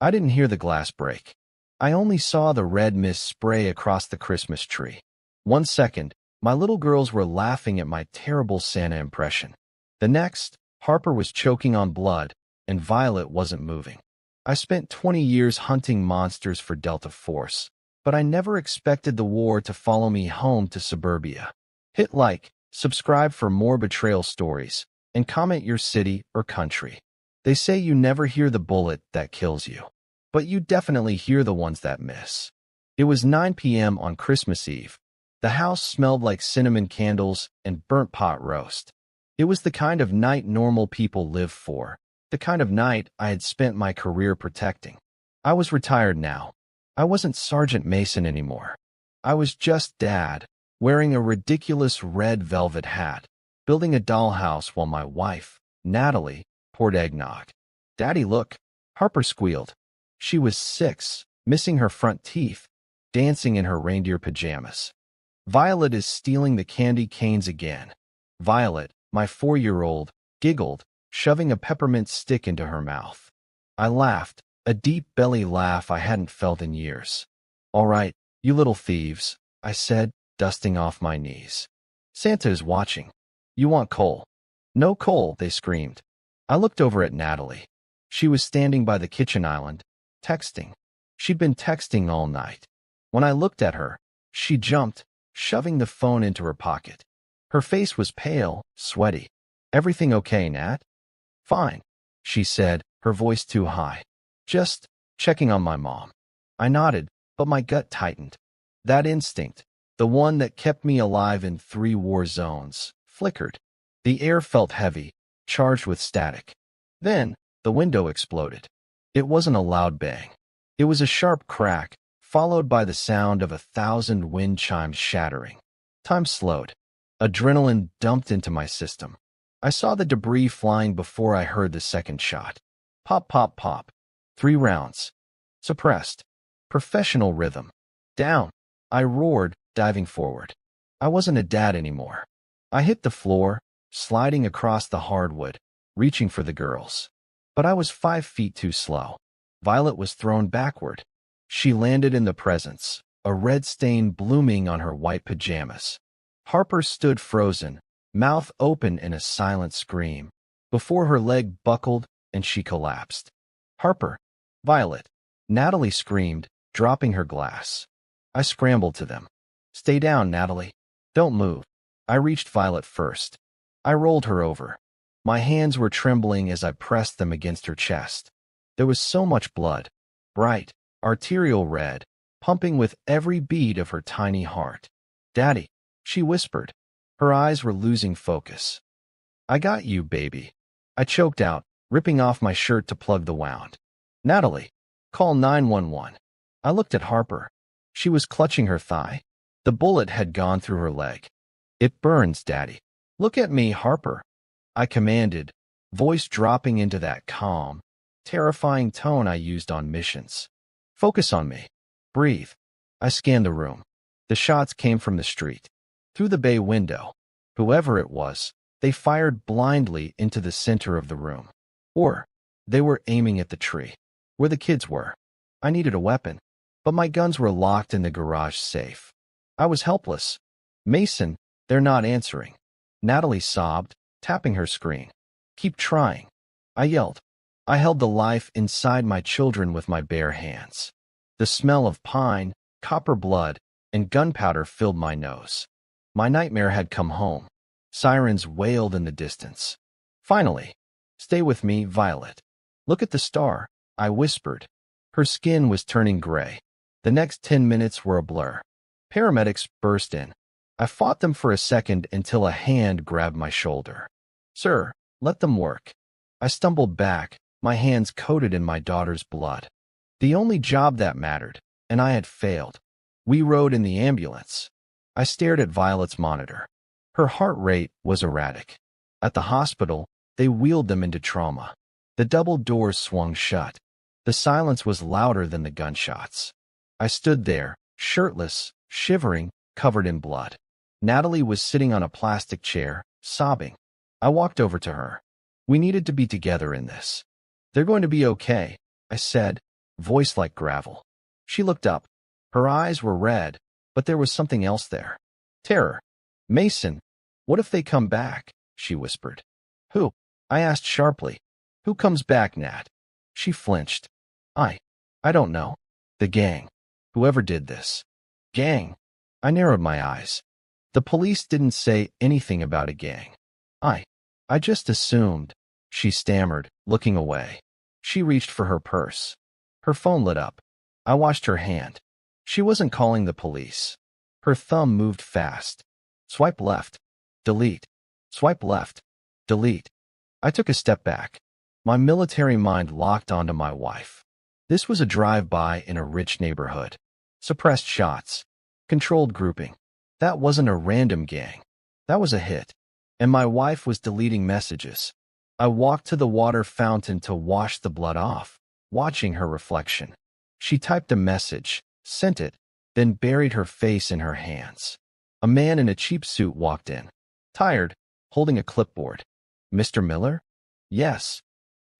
I didn't hear the glass break. I only saw the red mist spray across the Christmas tree. 1 second, my little girls were laughing at my terrible Santa impression. The next, Harper was choking on blood, and Violet wasn't moving. I spent 20 years hunting monsters for Delta Force, but I never expected the war to follow me home to suburbia. Hit like, subscribe for more betrayal stories, and comment your city or country. They say you never hear the bullet that kills you, but you definitely hear the ones that miss. It was 9 p.m. on Christmas Eve. The house smelled like cinnamon candles and burnt pot roast. It was the kind of night normal people live for, the kind of night I had spent my career protecting. I was retired now. I wasn't Sergeant Mason anymore. I was just Dad, wearing a ridiculous red velvet hat, building a dollhouse while my wife, Natalie, poured eggnog. "Daddy, look," Harper squealed. She was 6, missing her front teeth, dancing in her reindeer pajamas. "Violet is stealing the candy canes again." Violet, my 4-year-old, giggled, shoving a peppermint stick into her mouth. I laughed, a deep belly laugh I hadn't felt in years. "All right, you little thieves," I said, dusting off my knees. "Santa is watching. You want coal?" "No coal," they screamed. I looked over at Natalie. She was standing by the kitchen island, texting. She'd been texting all night. When I looked at her, she jumped, shoving the phone into her pocket. Her face was pale, sweaty. "Everything okay, Nat?" "Fine," she said, her voice too high. "Just checking on my mom." I nodded, but my gut tightened. That instinct, the one that kept me alive in 3 war zones, flickered. The air felt heavy, charged with static. Then, the window exploded. It wasn't a loud bang. It was a sharp crack, followed by the sound of 1,000 wind chimes shattering. Time slowed. Adrenaline dumped into my system. I saw the debris flying before I heard the second shot. Pop, pop, pop. 3 rounds. Suppressed. Professional rhythm. Down. I roared, diving forward. I wasn't a dad anymore. I hit the floor, sliding across the hardwood, reaching for the girls. But I was 5 feet too slow. Violet was thrown backward. She landed in the presence, a red stain blooming on her white pajamas. Harper stood frozen, mouth open in a silent scream, before her leg buckled and she collapsed. "Harper! Violet!" Natalie screamed, dropping her glass. I scrambled to them. "Stay down, Natalie. Don't move." I reached Violet first. I rolled her over. My hands were trembling as I pressed them against her chest. There was so much blood, bright, arterial red, pumping with every beat of her tiny heart. "Daddy," she whispered. Her eyes were losing focus. "I got you, baby." I choked out, ripping off my shirt to plug the wound. "Natalie, call 911. I looked at Harper. She was clutching her thigh. The bullet had gone through her leg. "It burns, Daddy." "Look at me, Harper," I commanded, voice dropping into that calm, terrifying tone I used on missions. "Focus on me. Breathe." I scanned the room. The shots came from the street. Through the bay window. Whoever it was, they fired blindly into the center of the room. Or, they were aiming at the tree, where the kids were. I needed a weapon, but my guns were locked in the garage safe. I was helpless. "Mason, they're not answering." Natalie sobbed, tapping her screen. "Keep trying." I yelled. I held the life inside my children with my bare hands. The smell of pine, copper blood, and gunpowder filled my nose. My nightmare had come home. Sirens wailed in the distance. Finally, "Stay with me, Violet. Look at the star," I whispered. Her skin was turning gray. The next 10 minutes were a blur. Paramedics burst in. I fought them for a second until a hand grabbed my shoulder. "Sir, let them work." I stumbled back, my hands coated in my daughter's blood. The only job that mattered, and I had failed. We rode in the ambulance. I stared at Violet's monitor. Her heart rate was erratic. At the hospital, they wheeled them into trauma. The double doors swung shut. The silence was louder than the gunshots. I stood there, shirtless, shivering, covered in blood. Natalie was sitting on a plastic chair, sobbing. I walked over to her. We needed to be together in this. "They're going to be okay," I said, voice like gravel. She looked up. Her eyes were red, but there was something else there. Terror. Mason, what if they come back? She whispered. Who? I asked sharply. Who comes back, Nat? She flinched. I don't know. The gang. Whoever did this. Gang. I narrowed my eyes. The police didn't say anything about a gang. I just assumed, she stammered, looking away. She reached for her purse. Her phone lit up. I watched her hand. She wasn't calling the police. Her thumb moved fast. Swipe left. Delete. Swipe left. Delete. I took a step back. My military mind locked onto my wife. This was a drive-by in a rich neighborhood. Suppressed shots. Controlled grouping. That wasn't a random gang. That was a hit. And my wife was deleting messages. I walked to the water fountain to wash the blood off, watching her reflection. She typed a message, sent it, then buried her face in her hands. A man in a cheap suit walked in. Tired, holding a clipboard. Mr. Miller? Yes.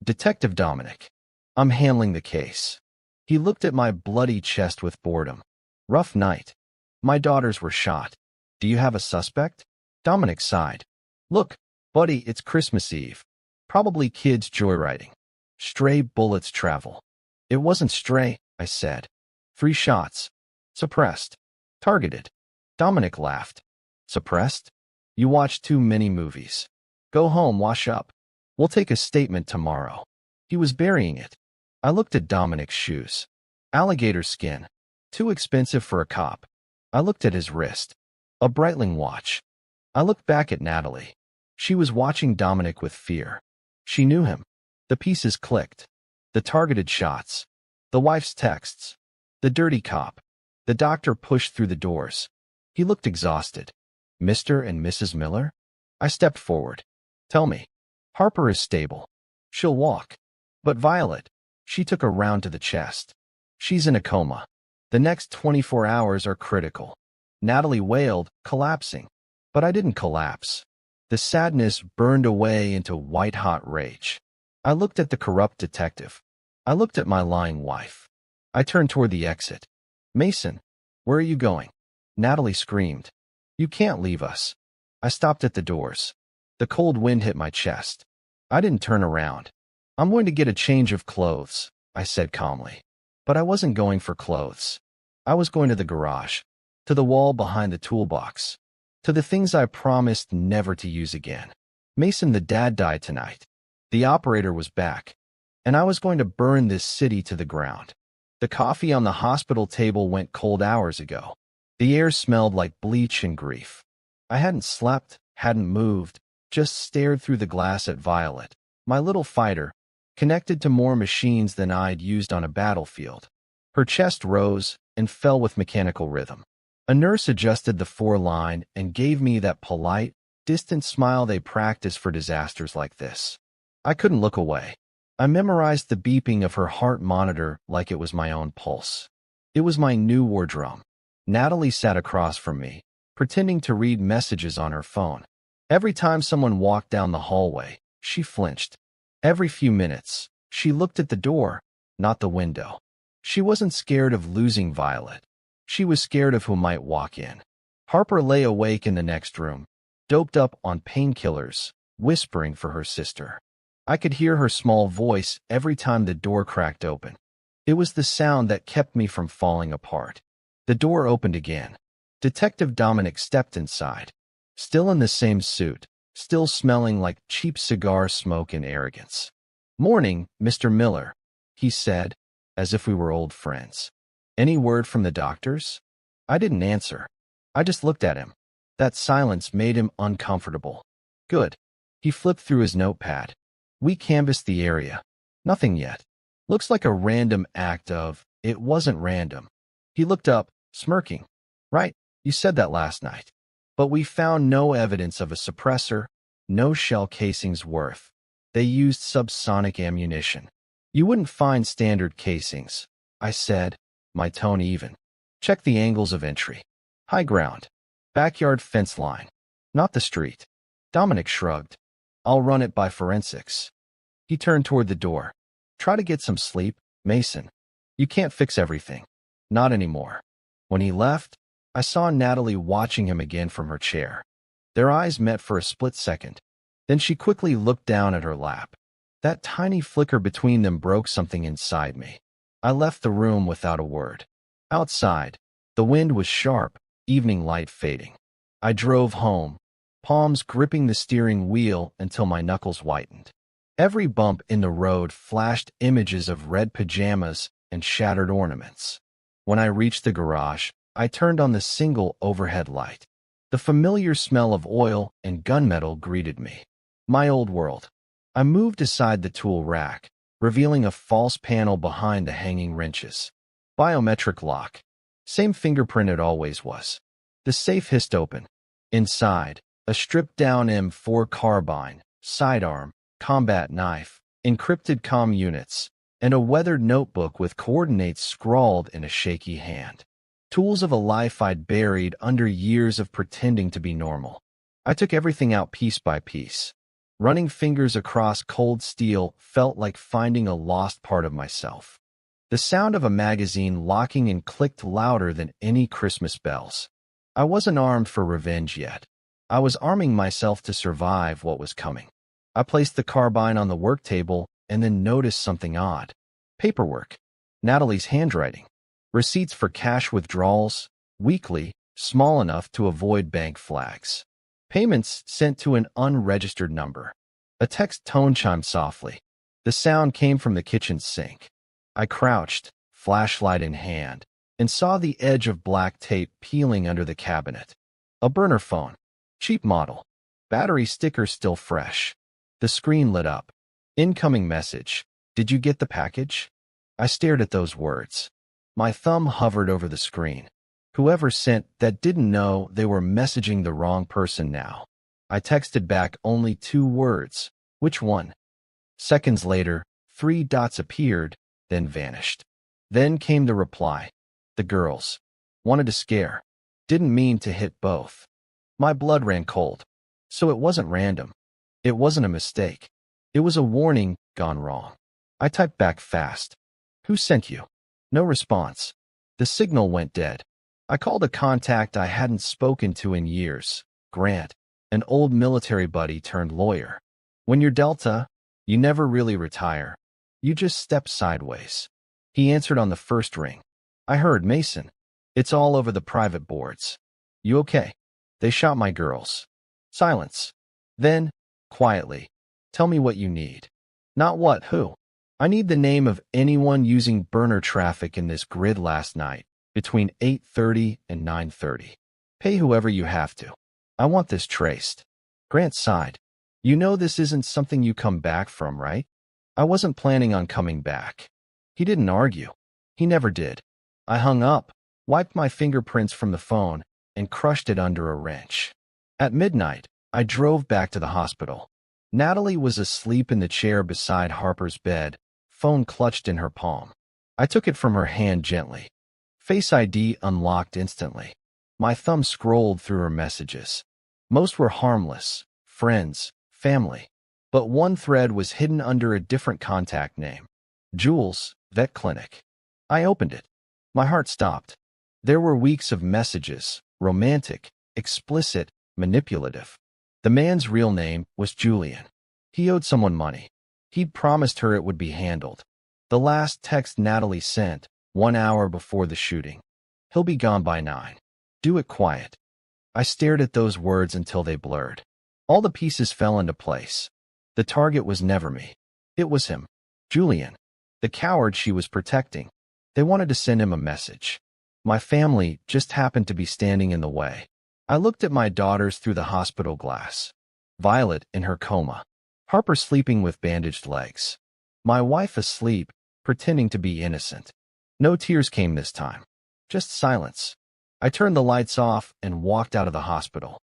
Detective Dominic. I'm handling the case. He looked at my bloody chest with boredom. Rough night. My daughters were shot. Do you have a suspect? Dominic sighed. Look, buddy, it's Christmas Eve. Probably kids joyriding. Stray bullets travel. It wasn't stray, I said. 3 shots. Suppressed. Targeted. Dominic laughed. Suppressed? You watch too many movies. Go home, wash up. We'll take a statement tomorrow. He was burying it. I looked at Dominic's shoes. Alligator skin. Too expensive for a cop. I looked at his wrist. A Breitling watch. I looked back at Natalie. She was watching Dominic with fear. She knew him. The pieces clicked. The targeted shots. The wife's texts. The dirty cop. The doctor pushed through the doors. He looked exhausted. Mr. and Mrs. Miller? I stepped forward. Tell me. Harper is stable. She'll walk. But Violet, she took a round to the chest. She's in a coma. The next 24 hours are critical. Natalie wailed, collapsing. But I didn't collapse. The sadness burned away into white-hot rage. I looked at the corrupt detective. I looked at my lying wife. I turned toward the exit. Mason, where are you going? Natalie screamed. You can't leave us. I stopped at the doors. The cold wind hit my chest. I didn't turn around. I'm going to get a change of clothes, I said calmly. But I wasn't going for clothes. I was going to the garage, to the wall behind the toolbox, to the things I promised never to use again. Mason, the dad, died tonight. The operator was back, and I was going to burn this city to the ground. The coffee on the hospital table went cold hours ago. The air smelled like bleach and grief. I hadn't slept, hadn't moved, just stared through the glass at Violet, my little fighter, connected to more machines than I'd used on a battlefield. Her chest rose and fell with mechanical rhythm. A nurse adjusted the 4-line and gave me that polite, distant smile they practice for disasters like this. I couldn't look away. I memorized the beeping of her heart monitor like it was my own pulse. It was my new war drum. Natalie sat across from me, pretending to read messages on her phone. Every time someone walked down the hallway, she flinched. Every few minutes, she looked at the door, not the window. She wasn't scared of losing Violet. She was scared of who might walk in. Harper lay awake in the next room, doped up on painkillers, whispering for her sister. I could hear her small voice every time the door cracked open. It was the sound that kept me from falling apart. The door opened again. Detective Dominic stepped inside, still in the same suit, still smelling like cheap cigar smoke and arrogance. Morning, Mr. Miller, he said, as if we were old friends. Any word from the doctors? I didn't answer. I just looked at him. That silence made him uncomfortable. Good. He flipped through his notepad. We canvassed the area. Nothing yet. Looks like a random act of, it wasn't random. He looked up, smirking. Right, you said that last night. But we found no evidence of a suppressor, no shell casings worth. They used subsonic ammunition. You wouldn't find standard casings, I said, my tone even. Check the angles of entry. High ground. Backyard fence line. Not the street. Dominic shrugged. I'll run it by forensics. He turned toward the door. Try to get some sleep, Mason. You can't fix everything. Not anymore. When he left, I saw Natalie watching him again from her chair. Their eyes met for a split second. Then she quickly looked down at her lap. That tiny flicker between them broke something inside me. I left the room without a word. Outside, the wind was sharp, evening light fading. I drove home, palms gripping the steering wheel until my knuckles whitened. Every bump in the road flashed images of red pajamas and shattered ornaments. When I reached the garage, I turned on the single overhead light. The familiar smell of oil and gunmetal greeted me. My old world. I moved aside the tool rack, revealing a false panel behind the hanging wrenches. Biometric lock. Same fingerprint it always was. The safe hissed open. Inside, a stripped-down M4 carbine, sidearm, combat knife, encrypted comm units, and a weathered notebook with coordinates scrawled in a shaky hand. Tools of a life I'd buried under years of pretending to be normal. I took everything out piece by piece. Running fingers across cold steel felt like finding a lost part of myself. The sound of a magazine locking and clicked louder than any Christmas bells. I wasn't armed for revenge yet. I was arming myself to survive what was coming. I placed the carbine on the work table and then noticed something odd. Paperwork. Natalie's handwriting. Receipts for cash withdrawals, weekly, small enough to avoid bank flags. Payments sent to an unregistered number. A text tone chimed softly. The sound came from the kitchen sink. I crouched, flashlight in hand, and saw the edge of black tape peeling under the cabinet. A burner phone. Cheap model. Battery sticker still fresh. The screen lit up. Incoming message. Did you get the package? I stared at those words. My thumb hovered over the screen. Whoever sent that didn't know they were messaging the wrong person now. I texted back only 2 words. Which one? Seconds later, 3 dots appeared, then vanished. Then came the reply. The girls. Wanted to scare. Didn't mean to hit both. My blood ran cold. So it wasn't random. It wasn't a mistake. It was a warning gone wrong. I typed back fast. Who sent you? No response. The signal went dead. I called a contact I hadn't spoken to in years. Grant, an old military buddy turned lawyer. When you're Delta, you never really retire. You just step sideways. He answered on the first ring. I heard, Mason. It's all over the private boards. You okay? They shot my girls. Silence. Then, quietly, tell me what you need. Not what, who. I need the name of anyone using burner traffic in this grid last night, between 8:30 and 9:30. Pay whoever you have to. I want this traced. Grant sighed. You know this isn't something you come back from, right? I wasn't planning on coming back. He didn't argue. He never did. I hung up, wiped my fingerprints from the phone, and crushed it under a wrench. At midnight, I drove back to the hospital. Natalie was asleep in the chair beside Harper's bed, phone clutched in her palm. I took it from her hand gently. Face ID unlocked instantly. My thumb scrolled through her messages. Most were harmless, friends, family. But one thread was hidden under a different contact name. Jules, Vet Clinic. I opened it. My heart stopped. There were weeks of messages, romantic, explicit, manipulative. The man's real name was Julian. He owed someone money. He'd promised her it would be handled. The last text Natalie sent, 1 hour before the shooting. He'll be gone by 9. Do it quiet. I stared at those words until they blurred. All the pieces fell into place. The target was never me. It was him. Julian. The coward she was protecting. They wanted to send him a message. My family just happened to be standing in the way. I looked at my daughters through the hospital glass. Violet in her coma. Harper sleeping with bandaged legs. My wife asleep, pretending to be innocent. No tears came this time. Just silence. I turned the lights off and walked out of the hospital.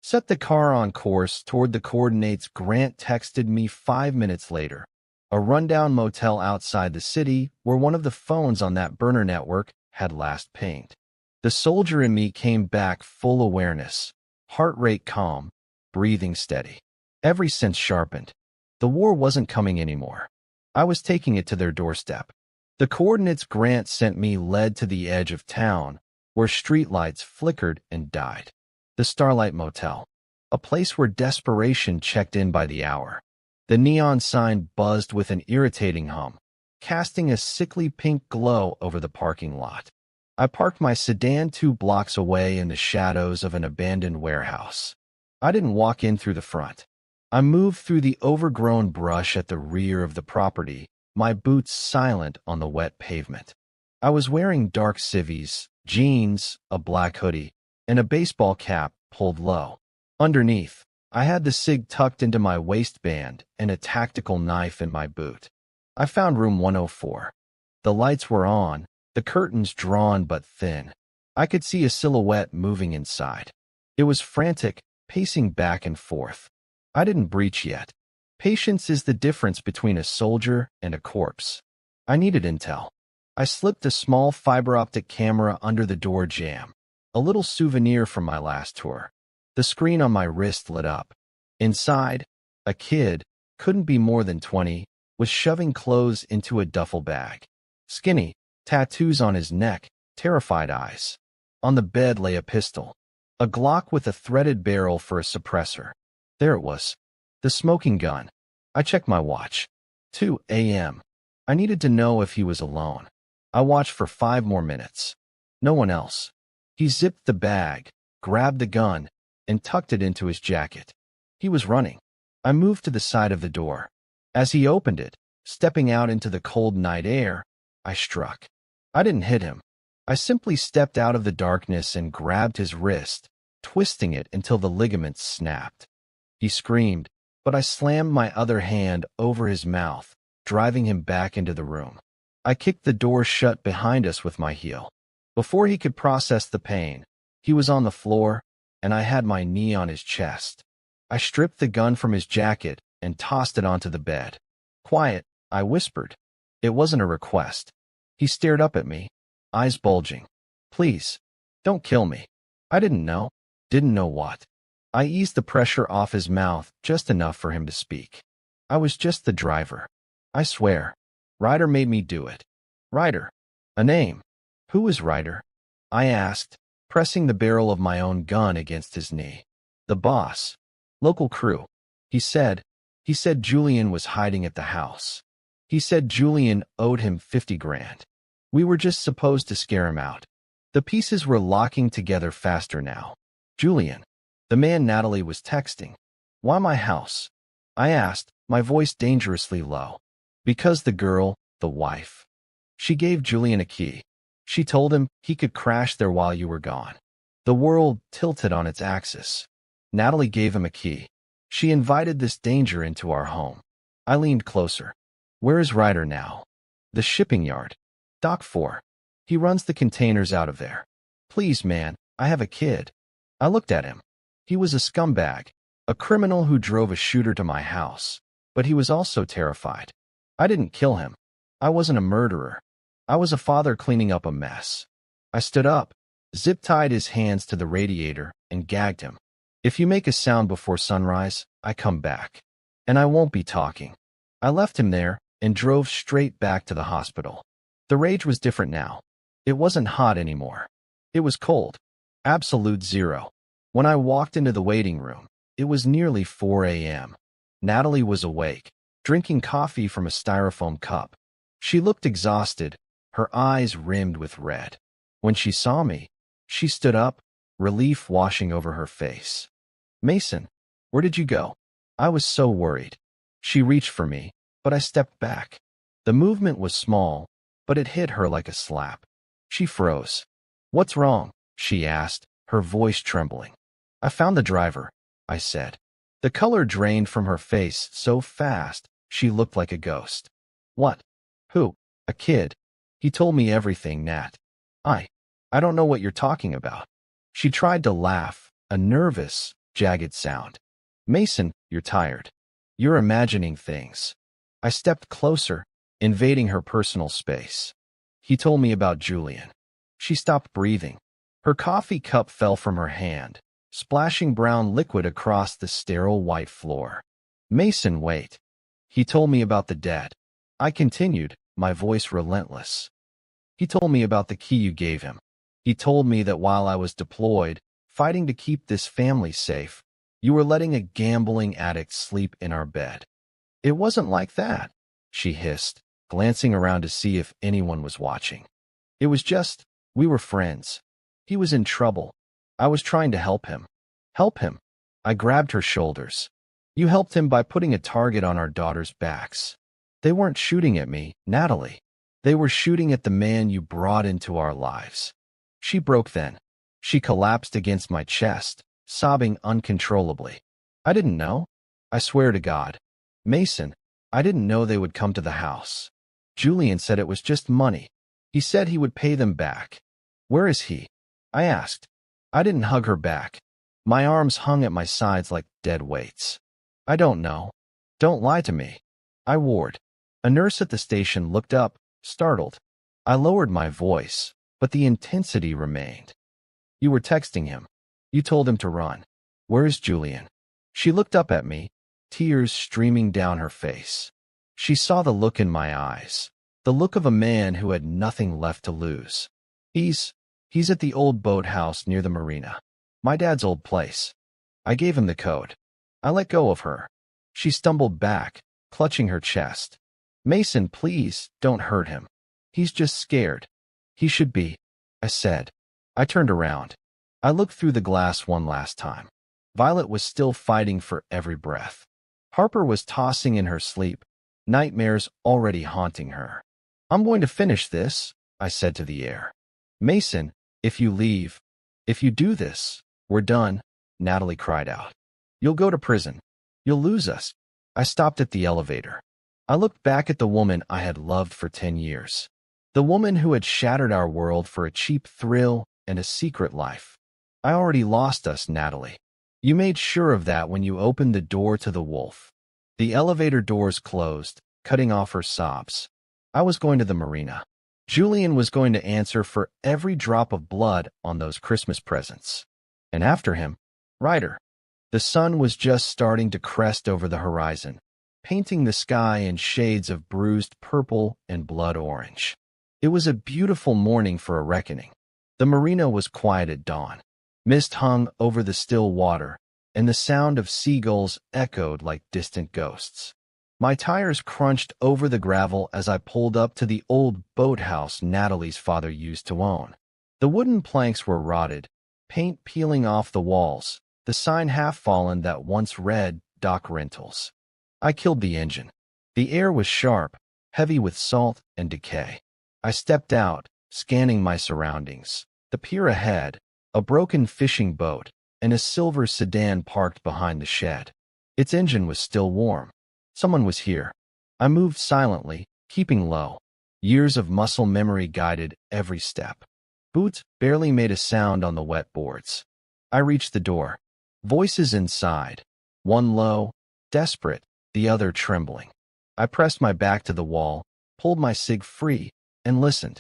Set the car on course toward the coordinates Grant texted me 5 minutes later. A rundown motel outside the city where one of the phones on that burner network had last pinged. The soldier in me came back full awareness, heart rate calm, breathing steady. Every sense sharpened. The war wasn't coming anymore. I was taking it to their doorstep. The coordinates Grant sent me led to the edge of town, where streetlights flickered and died. The Starlight Motel, a place where desperation checked in by the hour. The neon sign buzzed with an irritating hum, casting a sickly pink glow over the parking lot. I parked my sedan 2 blocks away in the shadows of an abandoned warehouse. I didn't walk in through the front. I moved through the overgrown brush at the rear of the property, my boots silent on the wet pavement. I was wearing dark civvies, jeans, a black hoodie, and a baseball cap pulled low. Underneath, I had the cig tucked into my waistband and a tactical knife in my boot. I found room 104. The lights were on, the curtains drawn but thin. I could see a silhouette moving inside. It was frantic, pacing back and forth. I didn't breach yet. Patience is the difference between a soldier and a corpse. I needed intel. I slipped a small fiber-optic camera under the door jamb, a little souvenir from my last tour. The screen on my wrist lit up. Inside, a kid, couldn't be more than 20, was shoving clothes into a duffel bag. Skinny, tattoos on his neck, terrified eyes. On the bed lay a pistol, a Glock with a threaded barrel for a suppressor. There it was, the smoking gun. I checked my watch. 2 a.m. I needed to know if he was alone. I watched for 5 more minutes. No one else. He zipped the bag, grabbed the gun, and tucked it into his jacket. He was running. I moved to the side of the door. As he opened it, stepping out into the cold night air, I struck. I didn't hit him. I simply stepped out of the darkness and grabbed his wrist, twisting it until the ligaments snapped. He screamed, but I slammed my other hand over his mouth, driving him back into the room. I kicked the door shut behind us with my heel. Before he could process the pain, he was on the floor, and I had my knee on his chest. I stripped the gun from his jacket and tossed it onto the bed. "Quiet," I whispered. It wasn't a request. He stared up at me, eyes bulging. "Please, don't kill me." I didn't know what. I eased the pressure off his mouth just enough for him to speak. "I was just the driver. I swear. Ryder made me do it." Ryder? A name. Who is Ryder? I asked, pressing the barrel of my own gun against his knee. "The boss. Local crew." He said Julian was hiding at the house. He said Julian owed him 50 grand. We were just supposed to scare him out. The pieces were locking together faster now. Julian. The man Natalie was texting. "Why my house?" I asked, my voice dangerously low. "Because the girl, the wife. She gave Julian a key. She told him he could crash there while you were gone." The world tilted on its axis. Natalie gave him a key. She invited this danger into our home. I leaned closer. "Where is Ryder now?" "The shipping yard. Dock 4. He runs the containers out of there." "Please, man, I have a kid." I looked at him. He was a scumbag, a criminal who drove a shooter to my house, but he was also terrified. I didn't kill him. I wasn't a murderer. I was a father cleaning up a mess. I stood up, zip-tied his hands to the radiator, and gagged him. "If you make a sound before sunrise, I come back. And I won't be talking." I left him there and drove straight back to the hospital. The rage was different now. It wasn't hot anymore. It was cold. Absolute zero. When I walked into the waiting room, it was nearly 4 a.m. Natalie was awake, drinking coffee from a styrofoam cup. She looked exhausted, her eyes rimmed with red. When she saw me, she stood up, relief washing over her face. "Mason, where did you go?" I was so worried. She reached for me, but I stepped back. The movement was small, but it hit her like a slap. She froze. "What's wrong?" she asked, her voice trembling. "I found the driver," I said. The color drained from her face so fast, she looked like a ghost. "What? Who?" "A kid. He told me everything, Nat." I don't know what you're talking about." She tried to laugh, a nervous, jagged sound. "Mason, you're tired. You're imagining things." I stepped closer, invading her personal space. "He told me about Julian." She stopped breathing. Her coffee cup fell from her hand, splashing brown liquid across the sterile white floor. "Mason, wait. He told me about the dead." I continued, my voice relentless. He told me about the key you gave him. He told me that while I was deployed, fighting to keep this family safe, you were letting a gambling addict sleep in our bed. It wasn't like that, she hissed, glancing around to see if anyone was watching. It was just, we were friends. He was in trouble. I was trying to help him. Help him. I grabbed her shoulders. You helped him by putting a target on our daughters' backs. They weren't shooting at me, Natalie. They were shooting at the man you brought into our lives. She broke then. She collapsed against my chest, sobbing uncontrollably. I didn't know. I swear to God. Mason, I didn't know they would come to the house. Julian said it was just money. He said he would pay them back. Where is he? I asked. I didn't hug her back. My arms hung at my sides like dead weights. I don't know. Don't lie to me. I warned. A nurse at the station looked up, startled. I lowered my voice, but the intensity remained. You were texting him. You told him to run. Where is Julian? She looked up at me, tears streaming down her face. She saw the look in my eyes, the look of a man who had nothing left to lose. He's at the old boathouse near the marina. My dad's old place. I gave him the code. I let go of her. She stumbled back, clutching her chest. Mason, please, don't hurt him. He's just scared. He should be, I said. I turned around. I looked through the glass one last time. Violet was still fighting for every breath. Harper was tossing in her sleep, nightmares already haunting her. I'm going to finish this, I said to the air. Mason, if you leave, if you do this, we're done, Natalie cried out. You'll go to prison. You'll lose us. I stopped at the elevator. I looked back at the woman I had loved for 10 years. The woman who had shattered our world for a cheap thrill and a secret life. I already lost us, Natalie. You made sure of that when you opened the door to the wolf. The elevator doors closed, cutting off her sobs. I was going to the marina. Julian was going to answer for every drop of blood on those Christmas presents. And after him, Ryder. The sun was just starting to crest over the horizon, painting the sky in shades of bruised purple and blood orange. It was a beautiful morning for a reckoning. The marina was quiet at dawn. Mist hung over the still water, and the sound of seagulls echoed like distant ghosts. My tires crunched over the gravel as I pulled up to the old boathouse Natalie's father used to own. The wooden planks were rotted, paint peeling off the walls, the sign half fallen that once read Dock Rentals. I killed the engine. The air was sharp, heavy with salt and decay. I stepped out, scanning my surroundings. The pier ahead, a broken fishing boat, and a silver sedan parked behind the shed. Its engine was still warm. Someone was here. I moved silently, keeping low. Years of muscle memory guided every step. Boots barely made a sound on the wet boards. I reached the door. Voices inside. One low, desperate, the other trembling. I pressed my back to the wall, pulled my cig free, and listened.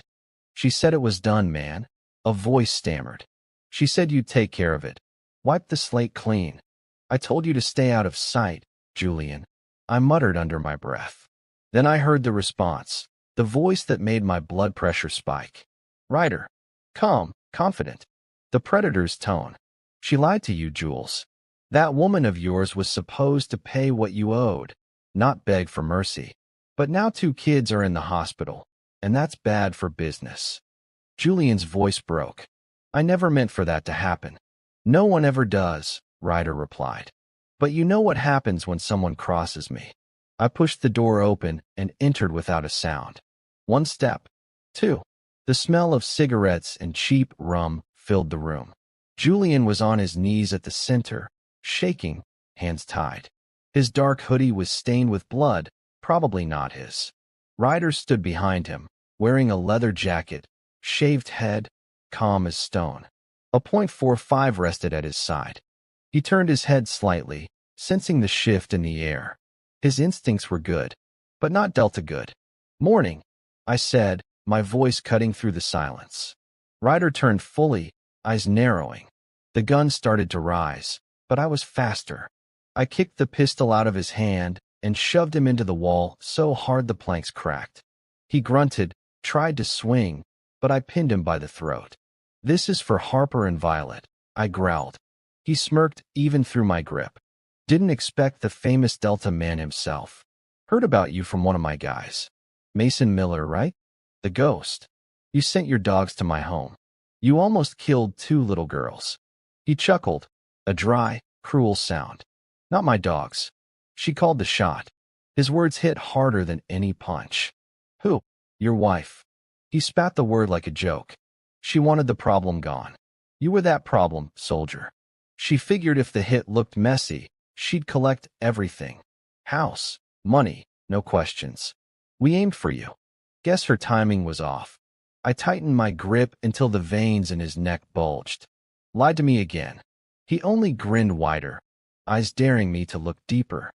She said it was done, man. A voice stammered. She said you'd take care of it. Wipe the slate clean. I told you to stay out of sight, Julian. I muttered under my breath. Then I heard the response, the voice that made my blood pressure spike. Ryder. Calm, confident. The predator's tone. She lied to you, Jules. That woman of yours was supposed to pay what you owed, not beg for mercy. But now 2 kids are in the hospital, and that's bad for business. Julian's voice broke. I never meant for that to happen. No one ever does, Ryder replied. But you know what happens when someone crosses me. I pushed the door open and entered without a sound. 1 step. 2. The smell of cigarettes and cheap rum filled the room. Julian was on his knees at the center, shaking, hands tied. His dark hoodie was stained with blood, probably not his. Ryder stood behind him, wearing a leather jacket, shaved head, calm as stone. A .45 rested at his side. He turned his head slightly, sensing the shift in the air. His instincts were good, but not Delta good. Morning, I said, my voice cutting through the silence. Ryder turned fully, eyes narrowing. The gun started to rise, but I was faster. I kicked the pistol out of his hand and shoved him into the wall so hard the planks cracked. He grunted, tried to swing, but I pinned him by the throat. This is for Harper and Violet, I growled. He smirked even through my grip. Didn't expect the famous Delta man himself. Heard about you from one of my guys. Mason Miller, right? The ghost. You sent your dogs to my home. You almost killed 2 little girls. He chuckled, a dry, cruel sound. Not my dogs. She called the shot. His words hit harder than any punch. Who? Your wife. He spat the word like a joke. She wanted the problem gone. You were that problem, soldier. She figured if the hit looked messy, she'd collect everything. House, money, no questions. We aimed for you. Guess her timing was off. I tightened my grip until the veins in his neck bulged. Lied to me again. He only grinned wider, eyes daring me to look deeper.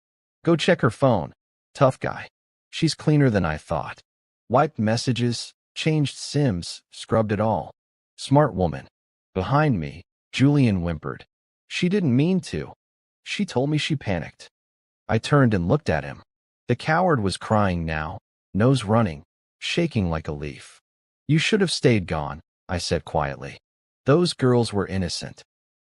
Go check her phone. Tough guy. She's cleaner than I thought. Wiped messages, changed SIMs, scrubbed it all. Smart woman. Behind me, Julian whimpered. She didn't mean to. She told me she panicked. I turned and looked at him. The coward was crying now, nose running, shaking like a leaf. You should have stayed gone, I said quietly. Those girls were innocent.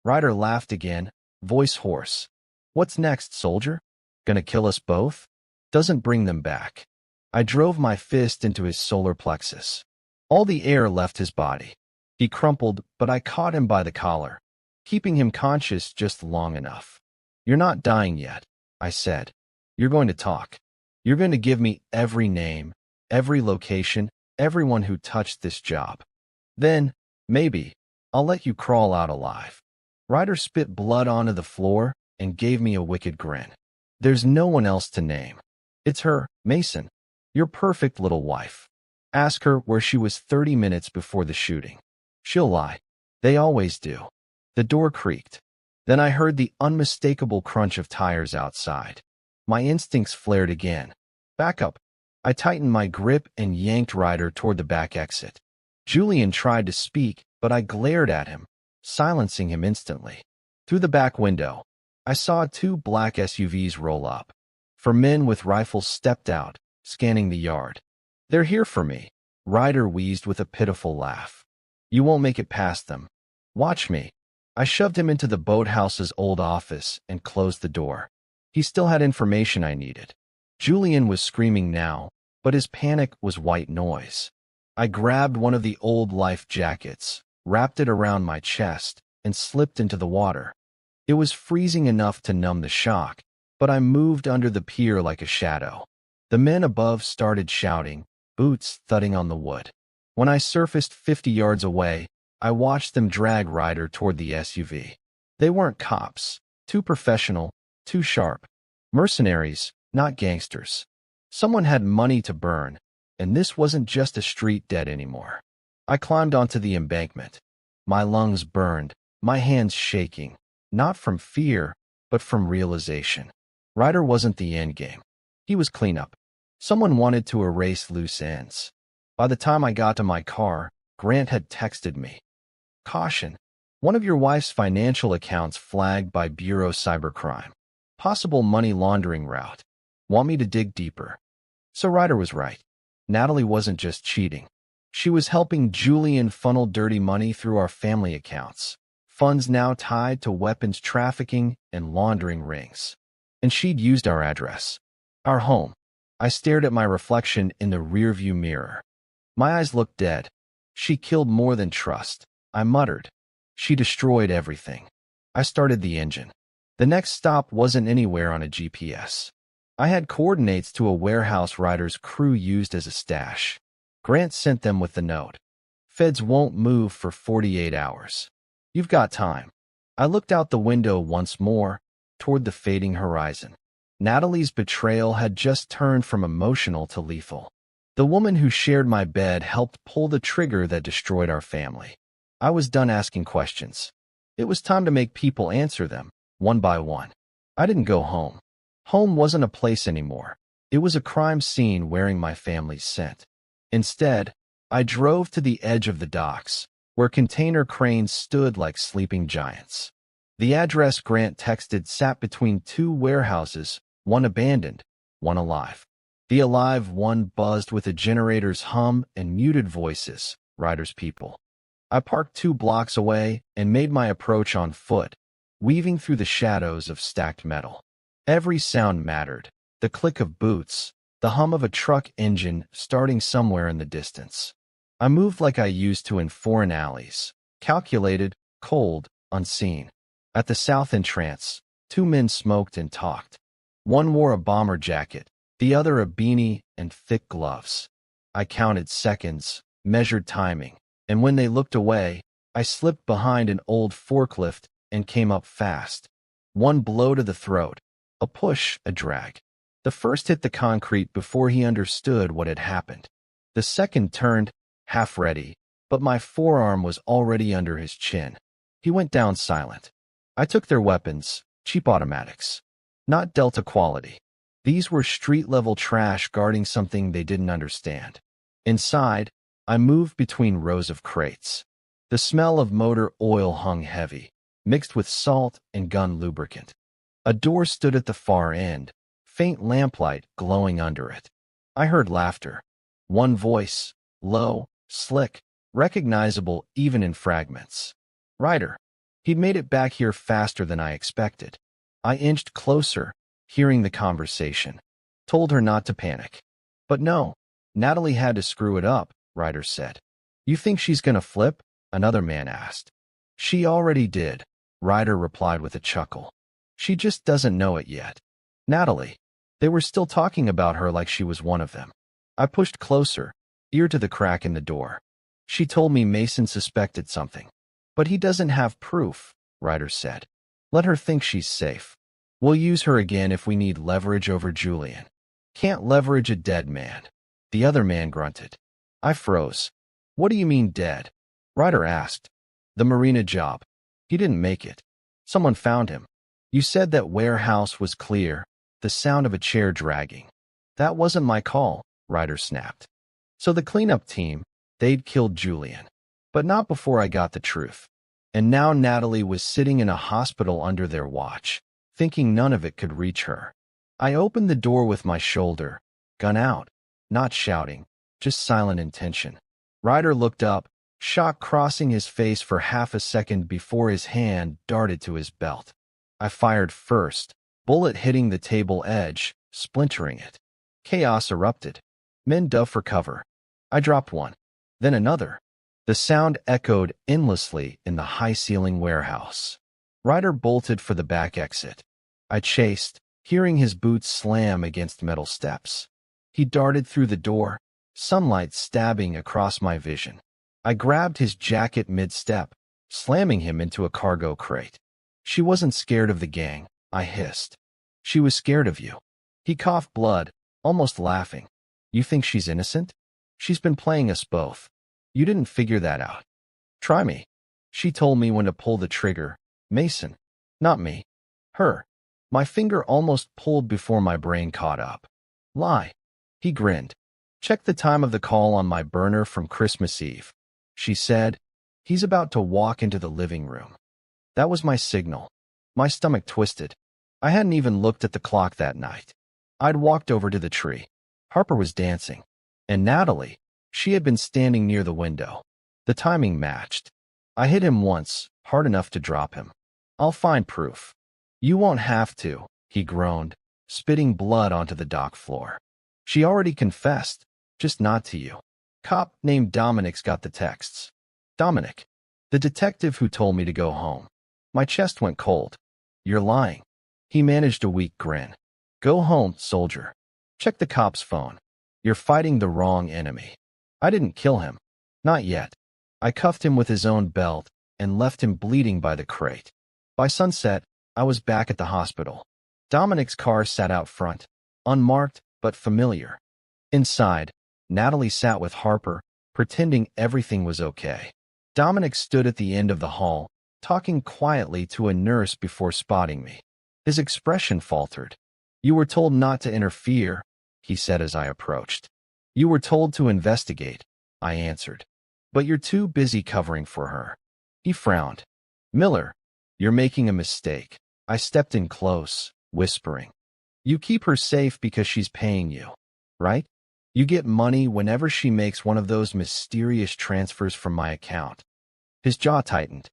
Ryder laughed again, voice hoarse. What's next, soldier? Gonna kill us both? Doesn't bring them back. I drove my fist into his solar plexus. All the air left his body. He crumpled, but I caught him by the collar, keeping him conscious just long enough. You're not dying yet, I said. You're going to talk. You're going to give me every name, every location, everyone who touched this job. Then, maybe, I'll let you crawl out alive. Ryder spit blood onto the floor and gave me a wicked grin. There's no one else to name. It's her, Mason, your perfect little wife. Ask her where she was 30 minutes before the shooting. She'll lie. They always do. The door creaked. Then I heard the unmistakable crunch of tires outside. My instincts flared again. Back up. I tightened my grip and yanked Ryder toward the back exit. Julian tried to speak, but I glared at him, silencing him instantly. Through the back window, I saw 2 black SUVs roll up. 4 men with rifles stepped out, scanning the yard. They're here for me, Ryder wheezed with a pitiful laugh. You won't make it past them. Watch me. I shoved him into the boathouse's old office and closed the door. He still had information I needed. Julian was screaming now, but his panic was white noise. I grabbed one of the old life jackets, wrapped it around my chest, and slipped into the water. It was freezing enough to numb the shock, but I moved under the pier like a shadow. The men above started shouting, boots thudding on the wood. When I surfaced 50 yards away, I watched them drag Ryder toward the SUV. They weren't cops, too professional, too sharp. Mercenaries, not gangsters. Someone had money to burn, and this wasn't just a street debt anymore. I climbed onto the embankment. My lungs burned, my hands shaking, not from fear, but from realization. Ryder wasn't the endgame. He was cleanup. Someone wanted to erase loose ends. By the time I got to my car, Grant had texted me. Caution. One of your wife's financial accounts flagged by Bureau Cybercrime. Possible money laundering route. Want me to dig deeper? So Ryder was right. Natalie wasn't just cheating. She was helping Julian funnel dirty money through our family accounts. Funds now tied to weapons trafficking and laundering rings. And she'd used our address. Our home. I stared at my reflection in the rearview mirror. My eyes looked dead. She killed more than trust. I muttered. She destroyed everything. I started the engine. The next stop wasn't anywhere on a GPS. I had coordinates to a warehouse Ryder's crew used as a stash. Grant sent them with the note. Feds won't move for 48 hours. You've got time. I looked out the window once more, toward the fading horizon. Natalie's betrayal had just turned from emotional to lethal. The woman who shared my bed helped pull the trigger that destroyed our family. I was done asking questions. It was time to make people answer them, one by one. I didn't go home. Home wasn't a place anymore. It was a crime scene wearing my family's scent. Instead, I drove to the edge of the docks, where container cranes stood like sleeping giants. The address Grant texted sat between 2 warehouses, one abandoned, one alive. The alive one buzzed with a generator's hum and muted voices. Ryder's people. I parked 2 blocks away and made my approach on foot, weaving through the shadows of stacked metal. Every sound mattered. The click of boots, the hum of a truck engine starting somewhere in the distance. I moved like I used to in foreign alleys, calculated, cold, unseen. At the south entrance, 2 men smoked and talked. One wore a bomber jacket, the other a beanie and thick gloves. I counted seconds, measured timing, and when they looked away, I slipped behind an old forklift and came up fast. One blow to the throat, a push, a drag. The first hit the concrete before he understood what had happened. The second turned, half ready, but my forearm was already under his chin. He went down silent. I took their weapons, cheap automatics. Not Delta quality. These were street-level trash guarding something they didn't understand. Inside, I moved between rows of crates. The smell of motor oil hung heavy, mixed with salt and gun lubricant. A door stood at the far end, faint lamplight glowing under it. I heard laughter. One voice, low, slick, recognizable even in fragments. Ryder. He'd made it back here faster than I expected. I inched closer, hearing the conversation. Told her not to panic. But no, Natalie had to screw it up, Ryder said. You think she's gonna flip? Another man asked. She already did, Ryder replied with a chuckle. She just doesn't know it yet. Natalie. They were still talking about her like she was one of them. I pushed closer, ear to the crack in the door. She told me Mason suspected something. But he doesn't have proof, Ryder said. Let her think she's safe. We'll use her again if we need leverage over Julian. Can't leverage a dead man. The other man grunted. I froze. What do you mean dead? Ryder asked. The marina job. He didn't make it. Someone found him. You said that warehouse was clear, the sound of a chair dragging. That wasn't my call, Ryder snapped. So the cleanup team, they'd killed Julian. But not before I got the truth. And now Natalie was sitting in a hospital under their watch, thinking none of it could reach her. I opened the door with my shoulder, gun out, not shouting, just silent intention. Ryder looked up, shock crossing his face for half a second before his hand darted to his belt. I fired first, bullet hitting the table edge, splintering it. Chaos erupted. Men dove for cover. I dropped one. Then another. The sound echoed endlessly in the high-ceiling warehouse. Ryder bolted for the back exit. I chased, hearing his boots slam against metal steps. He darted through the door, sunlight stabbing across my vision. I grabbed his jacket mid-step, slamming him into a cargo crate. She wasn't scared of the gang, I hissed. She was scared of you. He coughed blood, almost laughing. You think she's innocent? She's been playing us both. You didn't figure that out. Try me. She told me when to pull the trigger. Mason. Not me. Her. My finger almost pulled before my brain caught up. Lie. He grinned. Check the time of the call on my burner from Christmas Eve. She said, he's about to walk into the living room. That was my signal. My stomach twisted. I hadn't even looked at the clock that night. I'd walked over to the tree. Harper was dancing. And Natalie, she had been standing near the window. The timing matched. I hit him once, hard enough to drop him. I'll find proof. You won't have to, he groaned, spitting blood onto the dock floor. She already confessed, just not to you. Cop named Dominic's got the texts. Dominic. The detective who told me to go home. My chest went cold. You're lying. He managed a weak grin. Go home, soldier. Check the cop's phone. You're fighting the wrong enemy. I didn't kill him. Not yet. I cuffed him with his own belt and left him bleeding by the crate. By sunset, I was back at the hospital. Dominic's car sat out front, unmarked but familiar. Inside, Natalie sat with Harper, pretending everything was okay. Dominic stood at the end of the hall, talking quietly to a nurse before spotting me. His expression faltered. You were told not to interfere, he said as I approached. You were told to investigate, I answered. But you're too busy covering for her. He frowned. Miller, you're making a mistake. I stepped in close, whispering. You keep her safe because she's paying you. right? You get money whenever she makes one of those mysterious transfers from my account." His jaw tightened.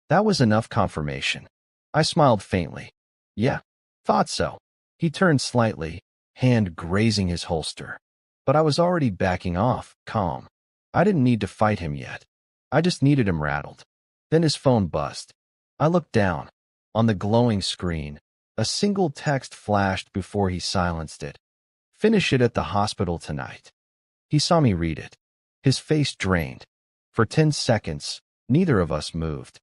That was enough confirmation. I smiled faintly. "Yeah, thought so." He turned slightly, hand grazing his holster. But I was already backing off, calm. I didn't need to fight him yet. I just needed him rattled. Then his phone buzzed. I looked down. On the glowing screen, a single text flashed before he silenced it. "Finish it at the hospital tonight." He saw me read it. His face drained. For 10 seconds, neither of us moved.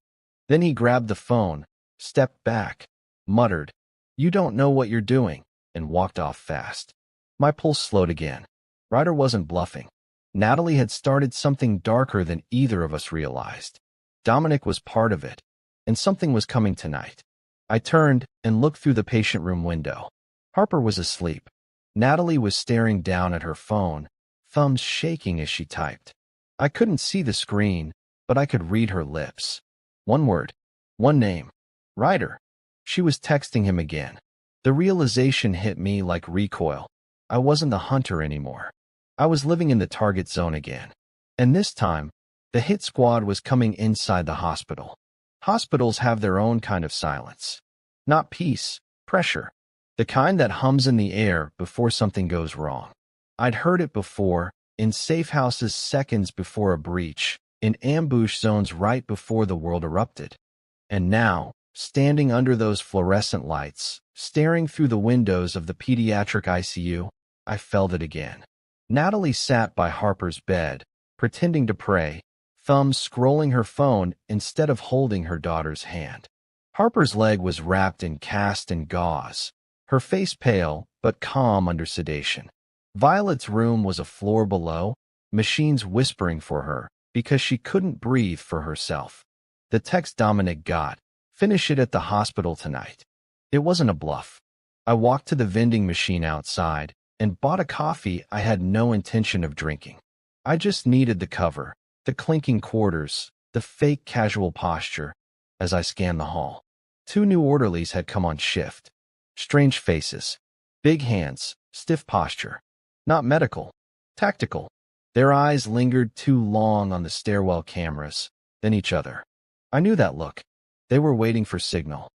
Then he grabbed the phone, stepped back, muttered, "You don't know what you're doing," and walked off fast. My pulse slowed again. Ryder wasn't bluffing. Natalie had started something darker than either of us realized. Dominic was part of it, and something was coming tonight. I turned and looked through the patient room window. Harper was asleep. Natalie was staring down at her phone, thumbs shaking as she typed. I couldn't see the screen, but I could read her lips. One word, one name, Ryder. She was texting him again. The realization hit me like recoil. I wasn't the hunter anymore. I was living in the target zone again. And this time, the hit squad was coming inside the hospital. Hospitals have their own kind of silence. Not peace, pressure. The kind that hums in the air before something goes wrong. I'd heard it before, in safe houses seconds before a breach, in ambush zones right before the world erupted. And now, standing under those fluorescent lights, staring through the windows of the pediatric ICU, I felt it again. Natalie sat by Harper's bed, pretending to pray, thumbs scrolling her phone instead of holding her daughter's hand. Harper's leg was wrapped in cast and gauze, her face pale but calm under sedation. Violet's room was a floor below, machines whispering for her because she couldn't breathe for herself. The text Dominic got, "Finish it at the hospital tonight." It wasn't a bluff. I walked to the vending machine outside and bought a coffee I had no intention of drinking. I just needed the cover, the clinking quarters, the fake casual posture. As I scanned the hall, 2 new orderlies had come on shift. Strange faces, big hands, stiff posture. Not medical, tactical. Their eyes lingered too long on the stairwell cameras, then each other. I knew that look. They were waiting for signal.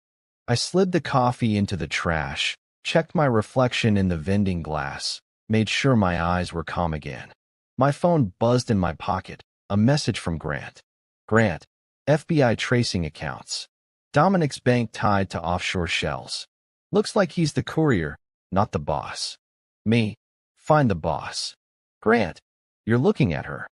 I slid the coffee into the trash, checked my reflection in the vending glass, made sure my eyes were calm again. My phone buzzed in my pocket, a message from Grant. "Grant, FBI tracing accounts. Dominic's bank tied to offshore shells. Looks like he's the courier, not the boss." Me, "Find the boss." "Grant, you're looking at her."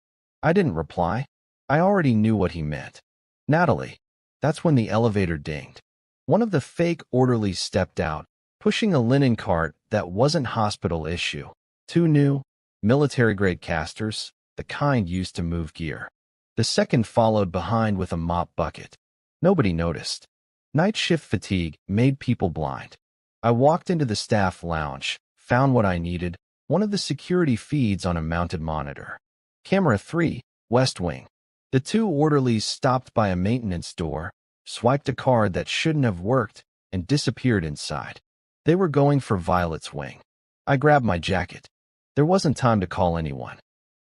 I didn't reply. I already knew what he meant. "Natalie." That's when the elevator dinged. One of the fake orderlies stepped out, pushing a linen cart that wasn't hospital issue. 2 new, military-grade casters, the kind used to move gear. The second followed behind with a mop bucket. Nobody noticed. Night shift fatigue made people blind. I walked into the staff lounge, found what I needed, one of the security feeds on a mounted monitor. Camera 3, West Wing. The 2 orderlies stopped by a maintenance door, swiped a card that shouldn't have worked, and disappeared inside. They were going for Violet's wing. I grabbed my jacket. There wasn't time to call anyone.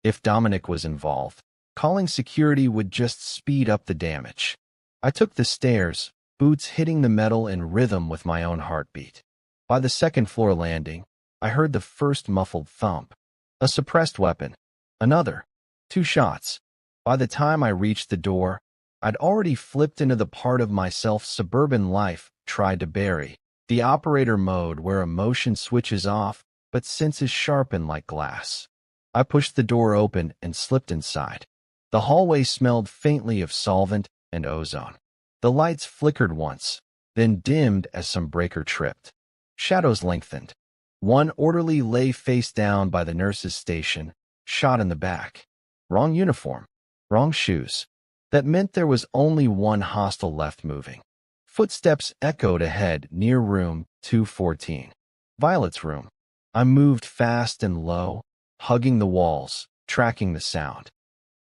If Dominic was involved, calling security would just speed up the damage. I took the stairs, boots hitting the metal in rhythm with my own heartbeat. By the second-floor landing, I heard the first muffled thump. A suppressed weapon. Another. 2 shots. By the time I reached the door, I'd already flipped into the part of myself suburban life tried to bury, the operator mode where emotion switches off but senses sharpen like glass. I pushed the door open and slipped inside. The hallway smelled faintly of solvent and ozone. The lights flickered once, then dimmed as some breaker tripped. Shadows lengthened. One orderly lay face down by the nurse's station, shot in the back. Wrong uniform, wrong shoes. That meant there was only one hostile left moving. Footsteps echoed ahead near room 214. Violet's room. I moved fast and low, hugging the walls, tracking the sound.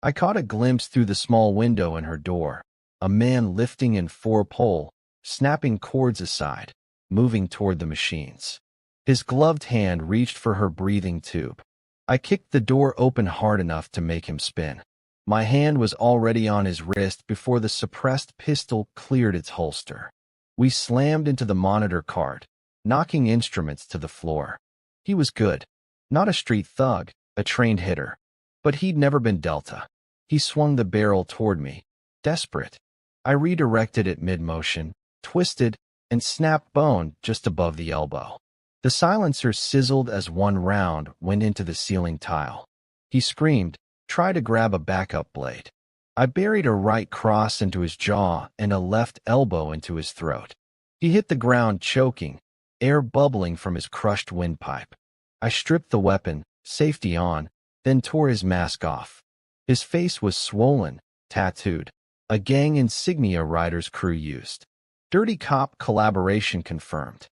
I caught a glimpse through the small window in her door, a man lifting in 4-pole, snapping cords aside, moving toward the machines. His gloved hand reached for her breathing tube. I kicked the door open hard enough to make him spin. My hand was already on his wrist before the suppressed pistol cleared its holster. We slammed into the monitor cart, knocking instruments to the floor. He was good. Not a street thug, a trained hitter. But he'd never been Delta. He swung the barrel toward me, desperate. I redirected it mid-motion, twisted, and snapped bone just above the elbow. The silencer sizzled as one round went into the ceiling tile. He screamed, tried to grab a backup blade. I buried a right cross into his jaw and a left elbow into his throat. He hit the ground choking, air bubbling from his crushed windpipe. I stripped the weapon, safety on, then tore his mask off. His face was swollen, tattooed, a gang insignia Ryder's crew used. Dirty cop collaboration confirmed.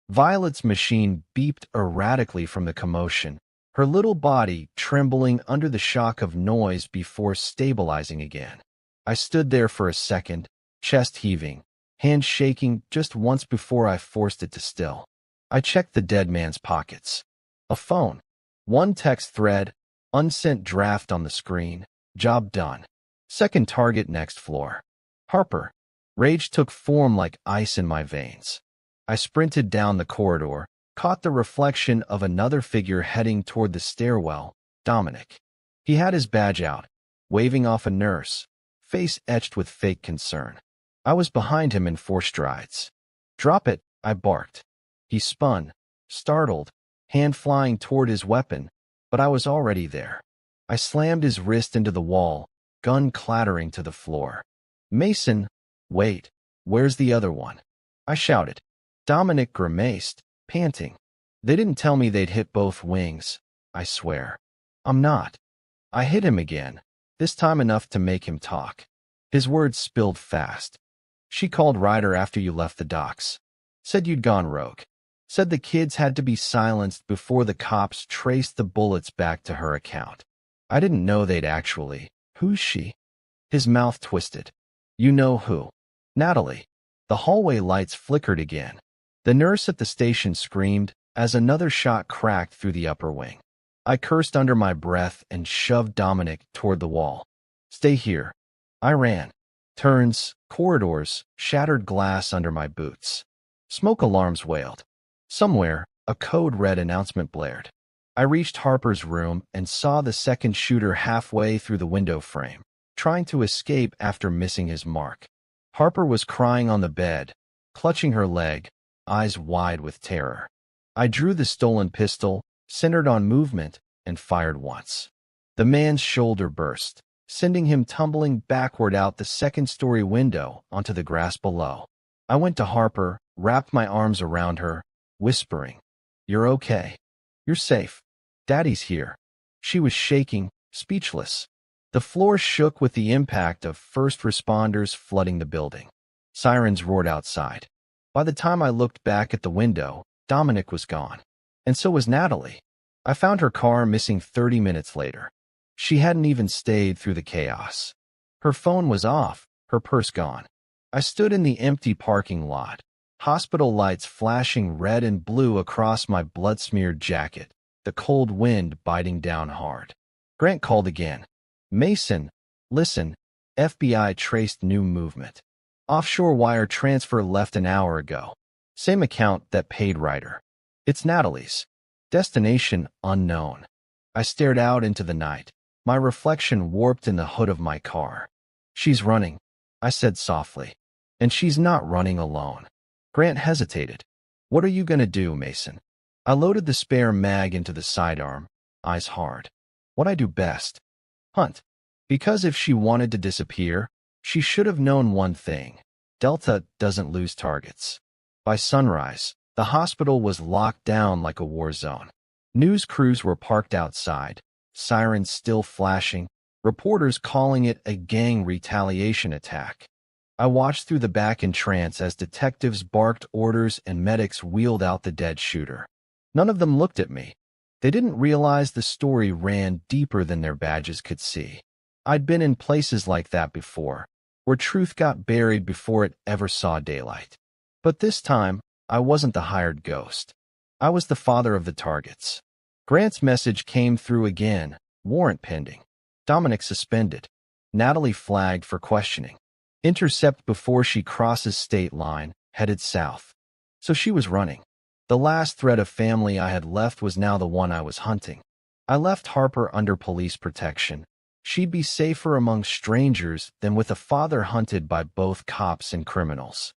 Violet's machine beeped erratically from the commotion, her little body trembling under the shock of noise before stabilizing again. I stood there for a second, chest heaving, hands shaking just once before I forced it to still. I checked the dead man's pockets. A phone. One text thread, unsent draft on the screen, job done. Second target next floor. Harper. Rage took form like ice in my veins. I sprinted down the corridor, caught the reflection of another figure heading toward the stairwell, Dominic. He had his badge out, waving off a nurse, face etched with fake concern. I was behind him in 4 strides. Drop it, I barked. He spun, startled, hand flying toward his weapon, but I was already there. I slammed his wrist into the wall, gun clattering to the floor. Mason, wait, where's the other one? I shouted. Dominic grimaced, panting. They didn't tell me they'd hit both wings, I swear. I'm not. I hit him again, this time enough to make him talk. His words spilled fast. She called Ryder after you left the docks. Said you'd gone rogue. Said the kids had to be silenced before the cops traced the bullets back to her account. I didn't know they'd actually. Who's she? His mouth twisted. You know who. Natalie. The hallway lights flickered again. The nurse at the station screamed as another shot cracked through the upper wing. I cursed under my breath and shoved Dominic toward the wall. Stay here. I ran. Turns, corridors, shattered glass under my boots. Smoke alarms wailed. Somewhere, a code red announcement blared. I reached Harper's room and saw the second shooter halfway through the window frame, trying to escape after missing his mark. Harper was crying on the bed, clutching her leg, eyes wide with terror. I drew the stolen pistol, centered on movement, and fired once. The man's shoulder burst, sending him tumbling backward out the second-story window onto the grass below. I went to Harper, wrapped my arms around her, whispering, You're okay. You're safe. Daddy's here. She was shaking, speechless. The floor shook with the impact of first responders flooding the building. Sirens roared outside. By the time I looked back at the window, Dominic was gone. And so was Natalie. I found her car missing 30 minutes later. She hadn't even stayed through the chaos. Her phone was off, her purse gone. I stood in the empty parking lot, hospital lights flashing red and blue across my blood-smeared jacket, the cold wind biting down hard. Grant called again. Mason, listen, FBI traced new movement. Offshore wire transfer left an hour ago. Same account that paid Ryder. It's Natalie's. Destination unknown. I stared out into the night, my reflection warped in the hood of my car. She's running, I said softly. And she's not running alone. Grant hesitated. What are you going to do, Mason? I loaded the spare mag into the sidearm, eyes hard. What I do best. Hunt. Because if she wanted to disappear, she should have known one thing. Delta doesn't lose targets. By sunrise, the hospital was locked down like a war zone. News crews were parked outside, sirens still flashing, reporters calling it a gang retaliation attack. I watched through the back entrance as detectives barked orders and medics wheeled out the dead shooter. None of them looked at me. They didn't realize the story ran deeper than their badges could see. I'd been in places like that before, where truth got buried before it ever saw daylight. But this time, I wasn't the hired ghost. I was the father of the targets. Grant's message came through again. Warrant pending. Dominic suspended. Natalie flagged for questioning. Intercept before she crosses state line, headed south. So she was running. The last thread of family I had left was now the one I was hunting. I left Harper under police protection. She'd be safer among strangers than with a father hunted by both cops and criminals.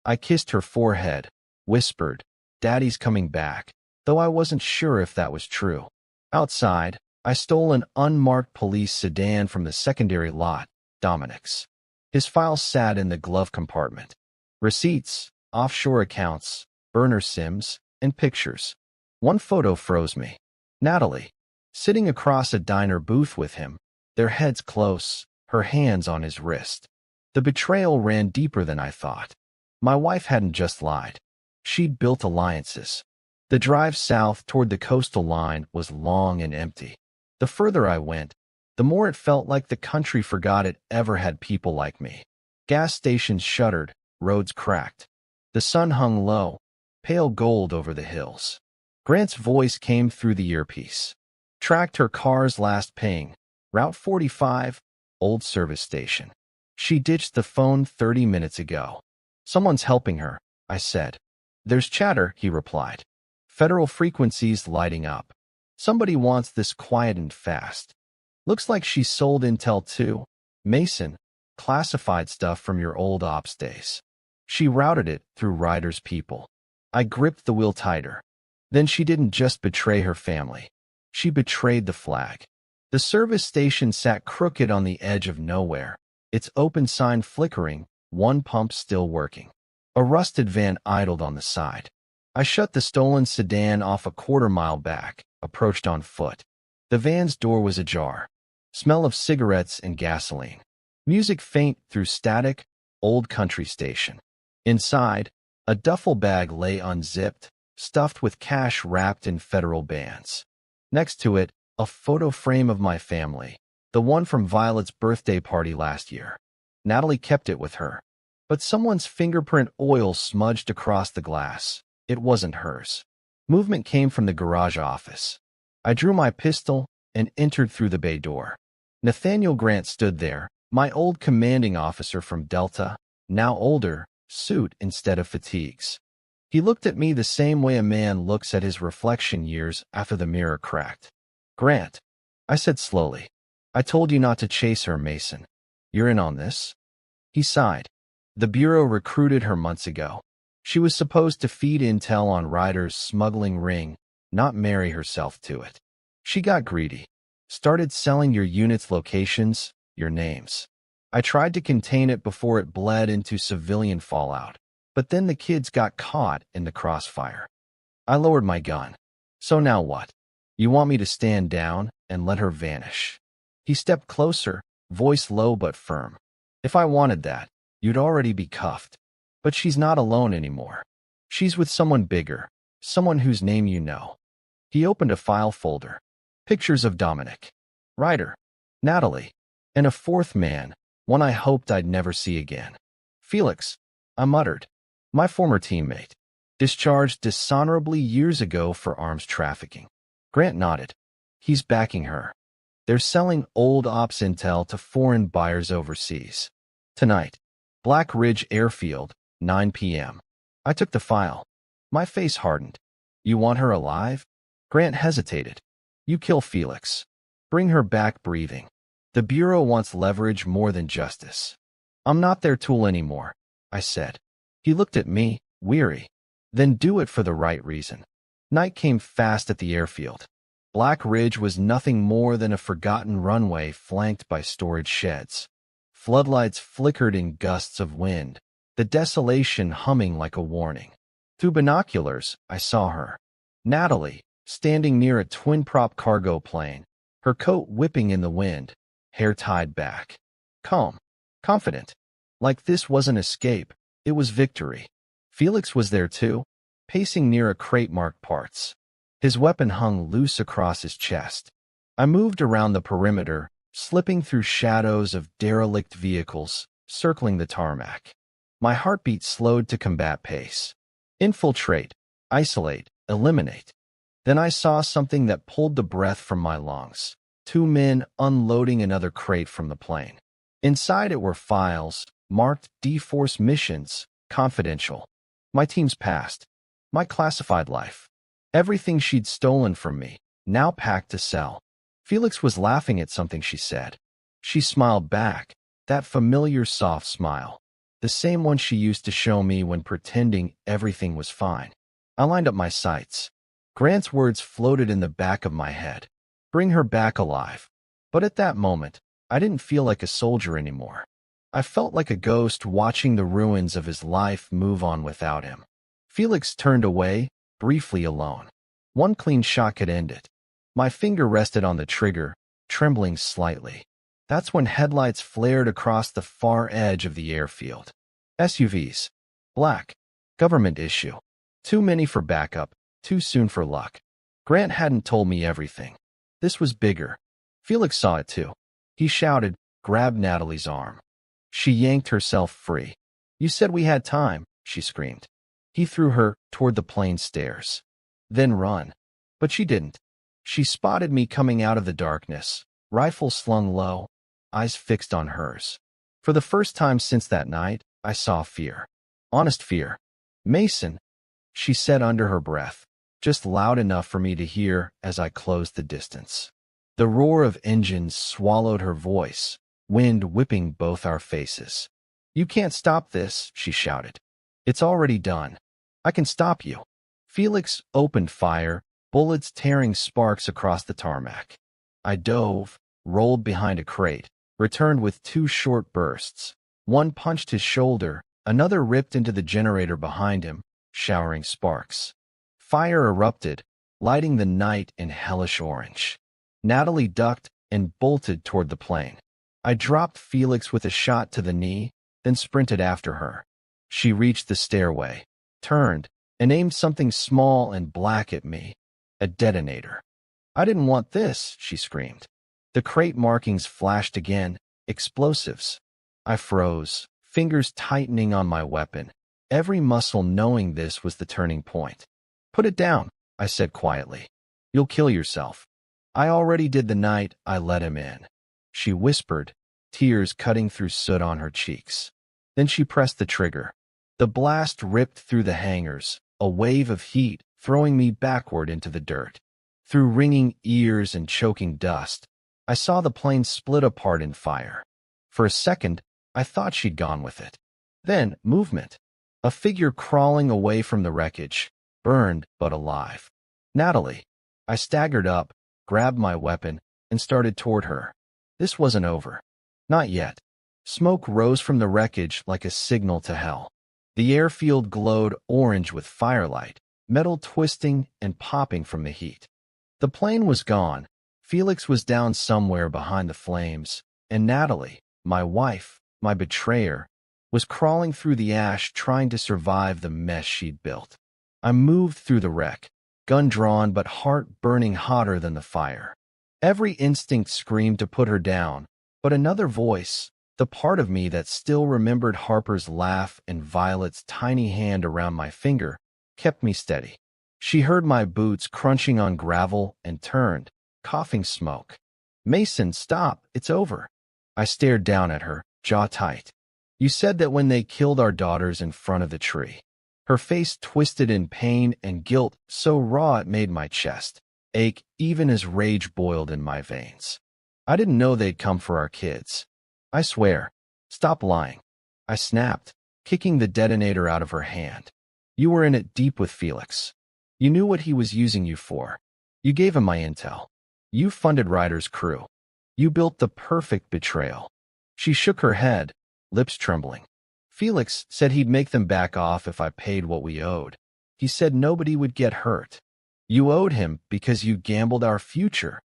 I kissed her forehead, whispered, "Daddy's coming back," though I wasn't sure if that was true. Outside, I stole an unmarked police sedan from the secondary lot, Dominic's. His file sat in the glove compartment. Receipts, offshore accounts, burner sims, and pictures. One photo froze me. Natalie, sitting across a diner booth with him, their heads close, her hands on his wrist. The betrayal ran deeper than I thought. My wife hadn't just lied. She'd built alliances. The drive south toward the coastal line was long and empty. The further I went, the more it felt like the country forgot it ever had people like me. Gas stations shuttered, roads cracked. The sun hung low, pale gold over the hills. Grant's voice came through the earpiece. Tracked her car's last ping. Route 45, old service station. She ditched the phone 30 minutes ago. Someone's helping her, I said. There's chatter, he replied. Federal frequencies lighting up. Somebody wants this quiet and fast. Looks like she sold intel too. Mason, classified stuff from your old ops days. She routed it through Ryder's people. I gripped the wheel tighter. Then she didn't just betray her family. She betrayed the flag. The service station sat crooked on the edge of nowhere, its open sign flickering, one pump still working. A rusted van idled on the side. I shut the stolen sedan off a quarter-mile back, approached on foot. The van's door was ajar. Smell of cigarettes and gasoline. Music faint through static, old country station. Inside, a duffel bag lay unzipped, stuffed with cash wrapped in federal bands. Next to it, a photo frame of my family, the one from Violet's birthday party last year. Natalie kept it with her. But someone's fingerprint oil smudged across the glass. It wasn't hers. Movement came from the garage office. I drew my pistol and entered through the bay door. Nathaniel Grant stood there, my old commanding officer from Delta, now older, suit instead of fatigues. He looked at me the same way a man looks at his reflection years after the mirror cracked. "Grant," I said slowly, "I told you not to chase her, Mason. You're in on this?" He sighed. The Bureau recruited her months ago. She was supposed to feed intel on Ryder's smuggling ring, not marry herself to it. She got greedy. Started selling your unit's locations, your names. I tried to contain it before it bled into civilian fallout, but then the kids got caught in the crossfire. I lowered my gun. So now what? You want me to stand down and let her vanish? He stepped closer, voice low but firm. If I wanted that, you'd already be cuffed. But she's not alone anymore. She's with someone bigger, someone whose name you know. He opened a file folder. Pictures of Dominic, Ryder, Natalie, and a fourth man, one I hoped I'd never see again. Felix, I muttered. My former teammate. Discharged dishonorably years ago for arms trafficking. Grant nodded. He's backing her. They're selling old ops intel to foreign buyers overseas. Tonight, Black Ridge Airfield, 9 p.m. I took the file. My face hardened. You want her alive? Grant hesitated. You kill Felix. Bring her back breathing. The Bureau wants leverage more than justice. I'm not their tool anymore, I said. He looked at me, weary. Then do it for the right reason. Night came fast at the airfield. Black Ridge was nothing more than a forgotten runway flanked by storage sheds. Floodlights flickered in gusts of wind, the desolation humming like a warning. Through binoculars, I saw her. Natalie, standing near a twin-prop cargo plane, her coat whipping in the wind, hair tied back. Calm, confident. Like this wasn't escape, it was victory. Felix was there too, pacing near a crate marked parts. His weapon hung loose across his chest. I moved around the perimeter, slipping through shadows of derelict vehicles, circling the tarmac. My heartbeat slowed to combat pace. Infiltrate, isolate, eliminate. Then I saw something that pulled the breath from my lungs. Two men unloading another crate from the plane. Inside it were files, marked D-Force missions, confidential. My team's past. My classified life. Everything she'd stolen from me, now packed to sell. Felix was laughing at something she said. She smiled back, that familiar soft smile. The same one she used to show me when pretending everything was fine. I lined up my sights. Grant's words floated in the back of my head. Bring her back alive. But at that moment, I didn't feel like a soldier anymore. I felt like a ghost watching the ruins of his life move on without him. Felix turned away, briefly alone. One clean shot could end it. My finger rested on the trigger, trembling slightly. That's when headlights flared across the far edge of the airfield. SUVs. Black. Government issue. Too many for backup, too soon for luck. Grant hadn't told me everything. This was bigger. Felix saw it too. He shouted, grabbed Natalie's arm. She yanked herself free. You said we had time, she screamed. He threw her toward the plane stairs. Then run. But she didn't. She spotted me coming out of the darkness, rifle slung low, eyes fixed on hers. For the first time since that night, I saw fear. Honest fear. Mason, she said under her breath, just loud enough for me to hear as I closed the distance. The roar of engines swallowed her voice, wind whipping both our faces. You can't stop this, she shouted. It's already done. I can stop you. Felix opened fire, bullets tearing sparks across the tarmac. I dove, rolled behind a crate, returned with two short bursts. One punched his shoulder, another ripped into the generator behind him, showering sparks. Fire erupted, lighting the night in hellish orange. Natalie ducked and bolted toward the plane. I dropped Felix with a shot to the knee, then sprinted after her. She reached the stairway, turned, and aimed something small and black at me. A detonator. I didn't want this, she screamed. The crate markings flashed again, explosives. I froze, fingers tightening on my weapon, every muscle knowing this was the turning point. Put it down, I said quietly. You'll kill yourself. I already did the night I let him in. She whispered, tears cutting through soot on her cheeks. Then she pressed the trigger. The blast ripped through the hangars, a wave of heat throwing me backward into the dirt. Through ringing ears and choking dust, I saw the plane split apart in fire. For a second, I thought she'd gone with it. Then, movement. A figure crawling away from the wreckage, burned but alive. Natalie. I staggered up, grabbed my weapon, and started toward her. This wasn't over. Not yet. Smoke rose from the wreckage like a signal to hell. The airfield glowed orange with firelight, metal twisting and popping from the heat. The plane was gone. Felix was down somewhere behind the flames, and Natalie, my wife, my betrayer, was crawling through the ash trying to survive the mess she'd built. I moved through the wreck, gun drawn but heart burning hotter than the fire. Every instinct screamed to put her down, but another voice, the part of me that still remembered Harper's laugh and Violet's tiny hand around my finger, kept me steady. She heard my boots crunching on gravel and turned, coughing smoke. Mason, stop, it's over. I stared down at her, jaw tight. You said that when they killed our daughters in front of the tree. Her face twisted in pain and guilt so raw it made my chest ache even as rage boiled in my veins. I didn't know they'd come for our kids. I swear. Stop lying. I snapped, kicking the detonator out of her hand. You were in it deep with Felix. You knew what he was using you for. You gave him my intel. You funded Ryder's crew. You built the perfect betrayal. She shook her head, lips trembling. Felix said he'd make them back off if I paid what we owed. He said nobody would get hurt. You owed him because you gambled our future.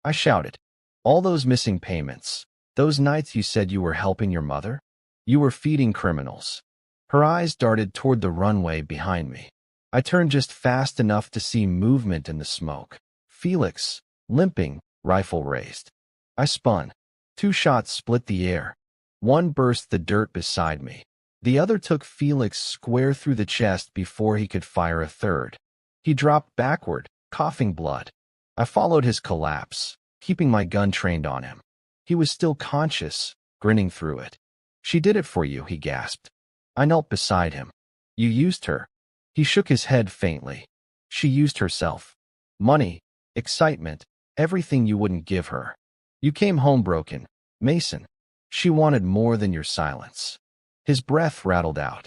I shouted. All those missing payments, those nights you said you were helping your mother, you were feeding criminals. Her eyes darted toward the runway behind me. I turned just fast enough to see movement in the smoke. Felix, limping, rifle raised. I spun. Two shots split the air. One burst the dirt beside me. The other took Felix square through the chest before he could fire a third. He dropped backward, coughing blood. I followed his collapse, keeping my gun trained on him. He was still conscious, grinning through it. "She did it for you," he gasped. I knelt beside him. "You used her." He shook his head faintly. "She used herself. Money, excitement, everything you wouldn't give her. You came home broken, Mason. She wanted more than your silence." His breath rattled out.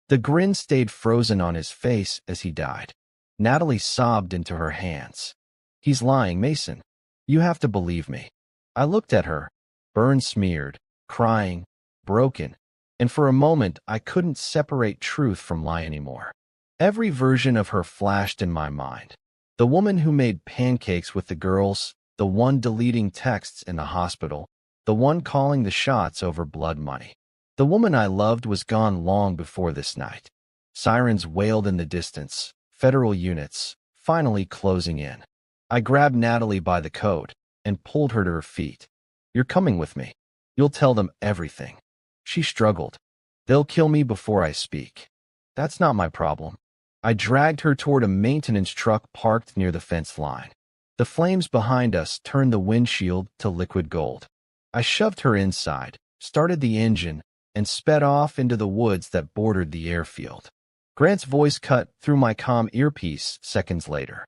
The grin stayed frozen on his face as he died. Natalie sobbed into her hands. "He's lying, Mason. You have to believe me." I looked at her, burn smeared, crying, broken, and for a moment I couldn't separate truth from lie anymore. Every version of her flashed in my mind. The woman who made pancakes with the girls, the one deleting texts in the hospital, the one calling the shots over blood money. The woman I loved was gone long before this night. Sirens wailed in the distance, federal units, finally closing in. I grabbed Natalie by the coat and pulled her to her feet. "You're coming with me. You'll tell them everything." She struggled. "They'll kill me before I speak." "That's not my problem." I dragged her toward a maintenance truck parked near the fence line. The flames behind us turned the windshield to liquid gold. I shoved her inside, started the engine, and sped off into the woods that bordered the airfield. Grant's voice cut through my comm earpiece seconds later.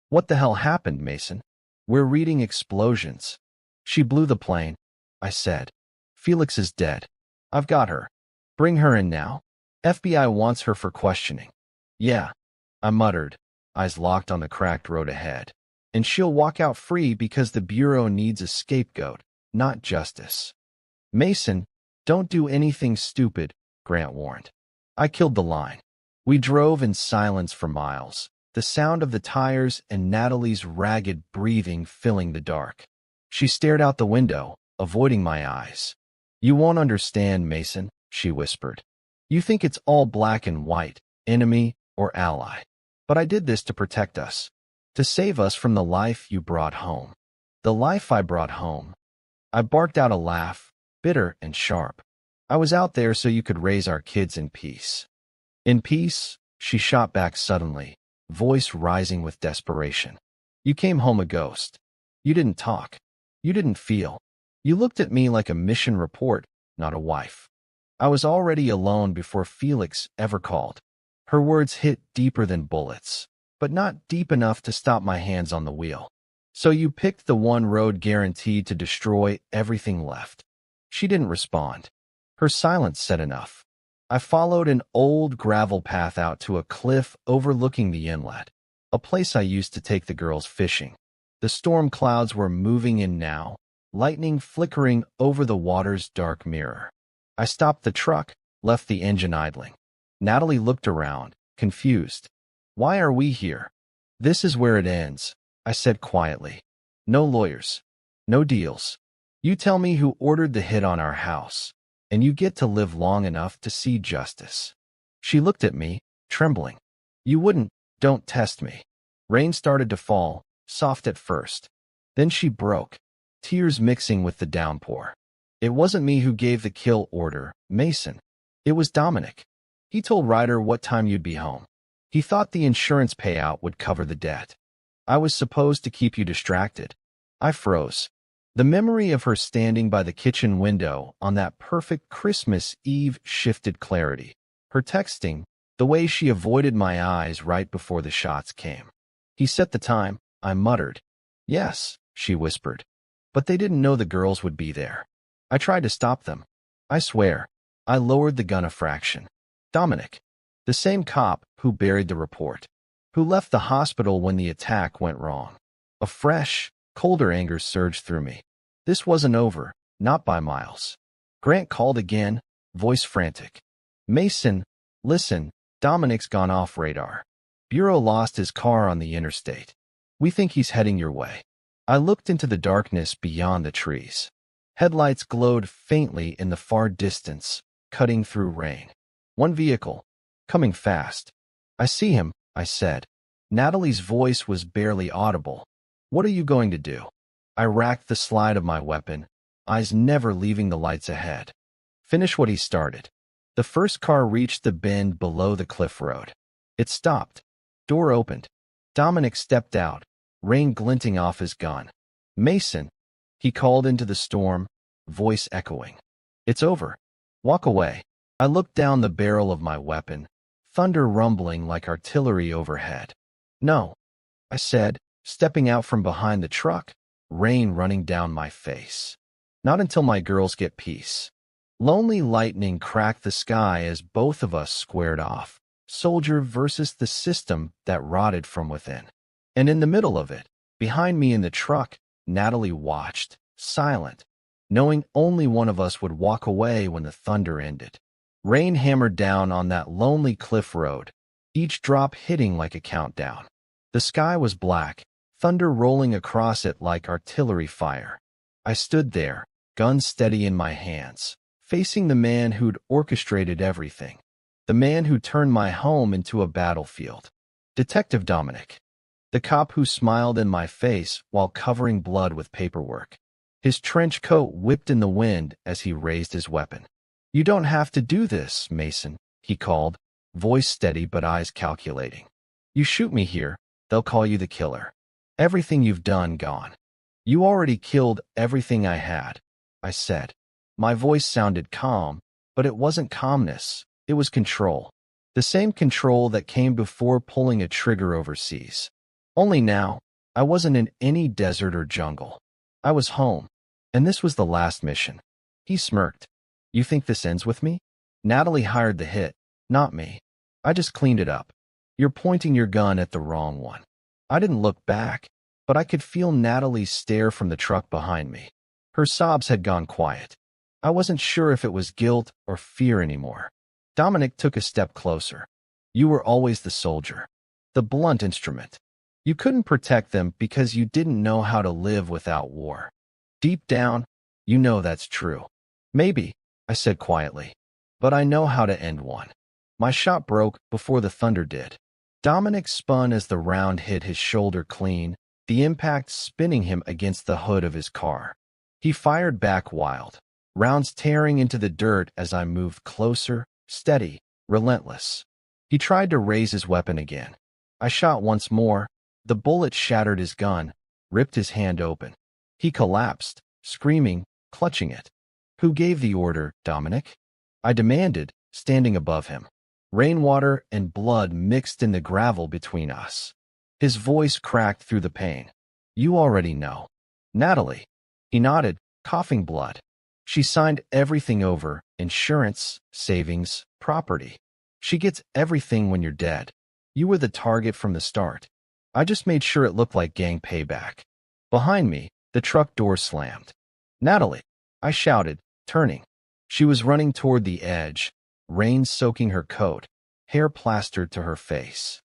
"What the hell happened, Mason? We're reading explosions." "She blew the plane," I said. "Felix is dead. I've got her. Bring her in now. FBI wants her for questioning." "Yeah," I muttered, eyes locked on the cracked road ahead. "And she'll walk out free because the Bureau needs a scapegoat, not justice." "Mason, don't do anything stupid," Grant warned. I killed the line. We drove in silence for miles, the sound of the tires and Natalie's ragged breathing filling the dark. She stared out the window, avoiding my eyes. "You won't understand, Mason," she whispered. "You think it's all black and white, enemy or ally. But I did this to protect us, to save us from the life you brought home." The life I brought home. I barked out a laugh, bitter and sharp. "I was out there so you could raise our kids in peace." "In peace?" She shot back suddenly, voice rising with desperation. "You came home a ghost. You didn't talk. You didn't feel. You looked at me like a mission report, not a wife." I was already alone before Felix ever called. Her words hit deeper than bullets, but not deep enough to stop my hands on the wheel. "So you picked the one road guaranteed to destroy everything left." She didn't respond. Her silence said enough. I followed an old gravel path out to a cliff overlooking the inlet, a place I used to take the girls fishing. The storm clouds were moving in now, lightning flickering over the water's dark mirror. I stopped the truck, left the engine idling. Natalie looked around, confused. "Why are we here?" "This is where it ends," I said quietly. "No lawyers. No deals. You tell me who ordered the hit on our house, and you get to live long enough to see justice." She looked at me, trembling. "You wouldn't, don't test me." Rain started to fall, soft at first. Then she broke, tears mixing with the downpour. "It wasn't me who gave the kill order, Mason. It was Dominic. He told Ryder what time you'd be home. He thought the insurance payout would cover the debt. I was supposed to keep you distracted." I froze. The memory of her standing by the kitchen window on that perfect Christmas Eve shifted clarity. Her texting, the way she avoided my eyes right before the shots came. "He set the time," I muttered. "Yes," she whispered. "But they didn't know the girls would be there. I tried to stop them. I swear." I lowered the gun a fraction. "Dominic. The same cop who buried the report. Who left the hospital when the attack went wrong." A fresh, colder anger surged through me. This wasn't over, not by miles. Grant called again, voice frantic. "Mason, listen, Dominic's gone off radar. Bureau lost his car on the interstate. We think he's heading your way." I looked into the darkness beyond the trees. Headlights glowed faintly in the far distance, cutting through rain. One vehicle, coming fast. "I see him," I said. Natalie's voice was barely audible. "What are you going to do?" I racked the slide of my weapon, eyes never leaving the lights ahead. "Finish what he started." The first car reached the bend below the cliff road. It stopped. Door opened. Dominic stepped out, rain glinting off his gun. "Mason," he called into the storm, voice echoing. "It's over. Walk away." I looked down the barrel of my weapon, thunder rumbling like artillery overhead. "No," I said, stepping out from behind the truck, rain running down my face. "Not until my girls get peace." Lonely lightning cracked the sky as both of us squared off, soldier versus the system that rotted from within. And in the middle of it, behind me in the truck, Natalie watched, silent, knowing only one of us would walk away when the thunder ended. Rain hammered down on that lonely cliff road, each drop hitting like a countdown. The sky was black, thunder rolling across it like artillery fire. I stood there, gun steady in my hands, facing the man who'd orchestrated everything, the man who turned my home into a battlefield. Detective Dominic, the cop who smiled in my face while covering blood with paperwork. His trench coat whipped in the wind as he raised his weapon. "You don't have to do this, Mason," he called, voice steady but eyes calculating. "You shoot me here, they'll call you the killer. Everything you've done gone. You already killed everything I had," I said. My voice sounded calm, but it wasn't calmness, it was control. The same control that came before pulling a trigger overseas. Only now, I wasn't in any desert or jungle. I was home, and this was the last mission. He smirked. "You think this ends with me?" "Natalie hired the hit, not me. I just cleaned it up." "You're pointing your gun at the wrong one." I didn't look back, but I could feel Natalie's stare from the truck behind me. Her sobs had gone quiet. I wasn't sure if it was guilt or fear anymore. Dominic took a step closer. "You were always the soldier, the blunt instrument. You couldn't protect them because you didn't know how to live without war. Deep down, you know that's true." "Maybe," I said quietly, "but I know how to end one." My shot broke before the thunder did. Dominic spun as the round hit his shoulder clean, the impact spinning him against the hood of his car. He fired back wild, rounds tearing into the dirt as I moved closer, steady, relentless. He tried to raise his weapon again. I shot once more. The bullet shattered his gun, ripped his hand open. He collapsed, screaming, clutching it. "Who gave the order, Dominic?" I demanded, standing above him. Rainwater and blood mixed in the gravel between us. His voice cracked through the pain. "You already know." "Natalie." He nodded, coughing blood. "She signed everything over, insurance, savings, property. She gets everything when you're dead. You were the target from the start. I just made sure it looked like gang payback." Behind me, the truck door slammed. "Natalie," I shouted, turning. She was running toward the edge, rain soaking her coat, hair plastered to her face.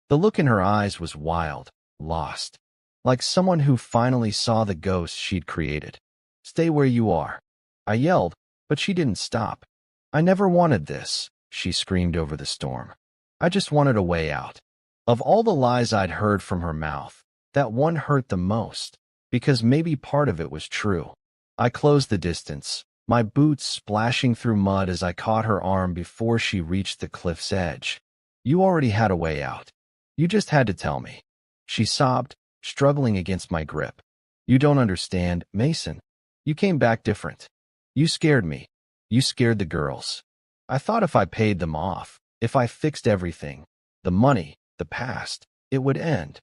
The look in her eyes was wild, lost, like someone who finally saw the ghost she'd created. "Stay where you are." I yelled, but she didn't stop. "I never wanted this," she screamed over the storm. "I just wanted a way out." Of all the lies I'd heard from her mouth, that one hurt the most, because maybe part of it was true. I closed the distance, my boots splashing through mud as I caught her arm before she reached the cliff's edge. "You already had a way out. You just had to tell me." She sobbed, struggling against my grip. "You don't understand, Mason. You came back different. You scared me. You scared the girls. I thought if I paid them off, if I fixed everything, the money, the past, it would end.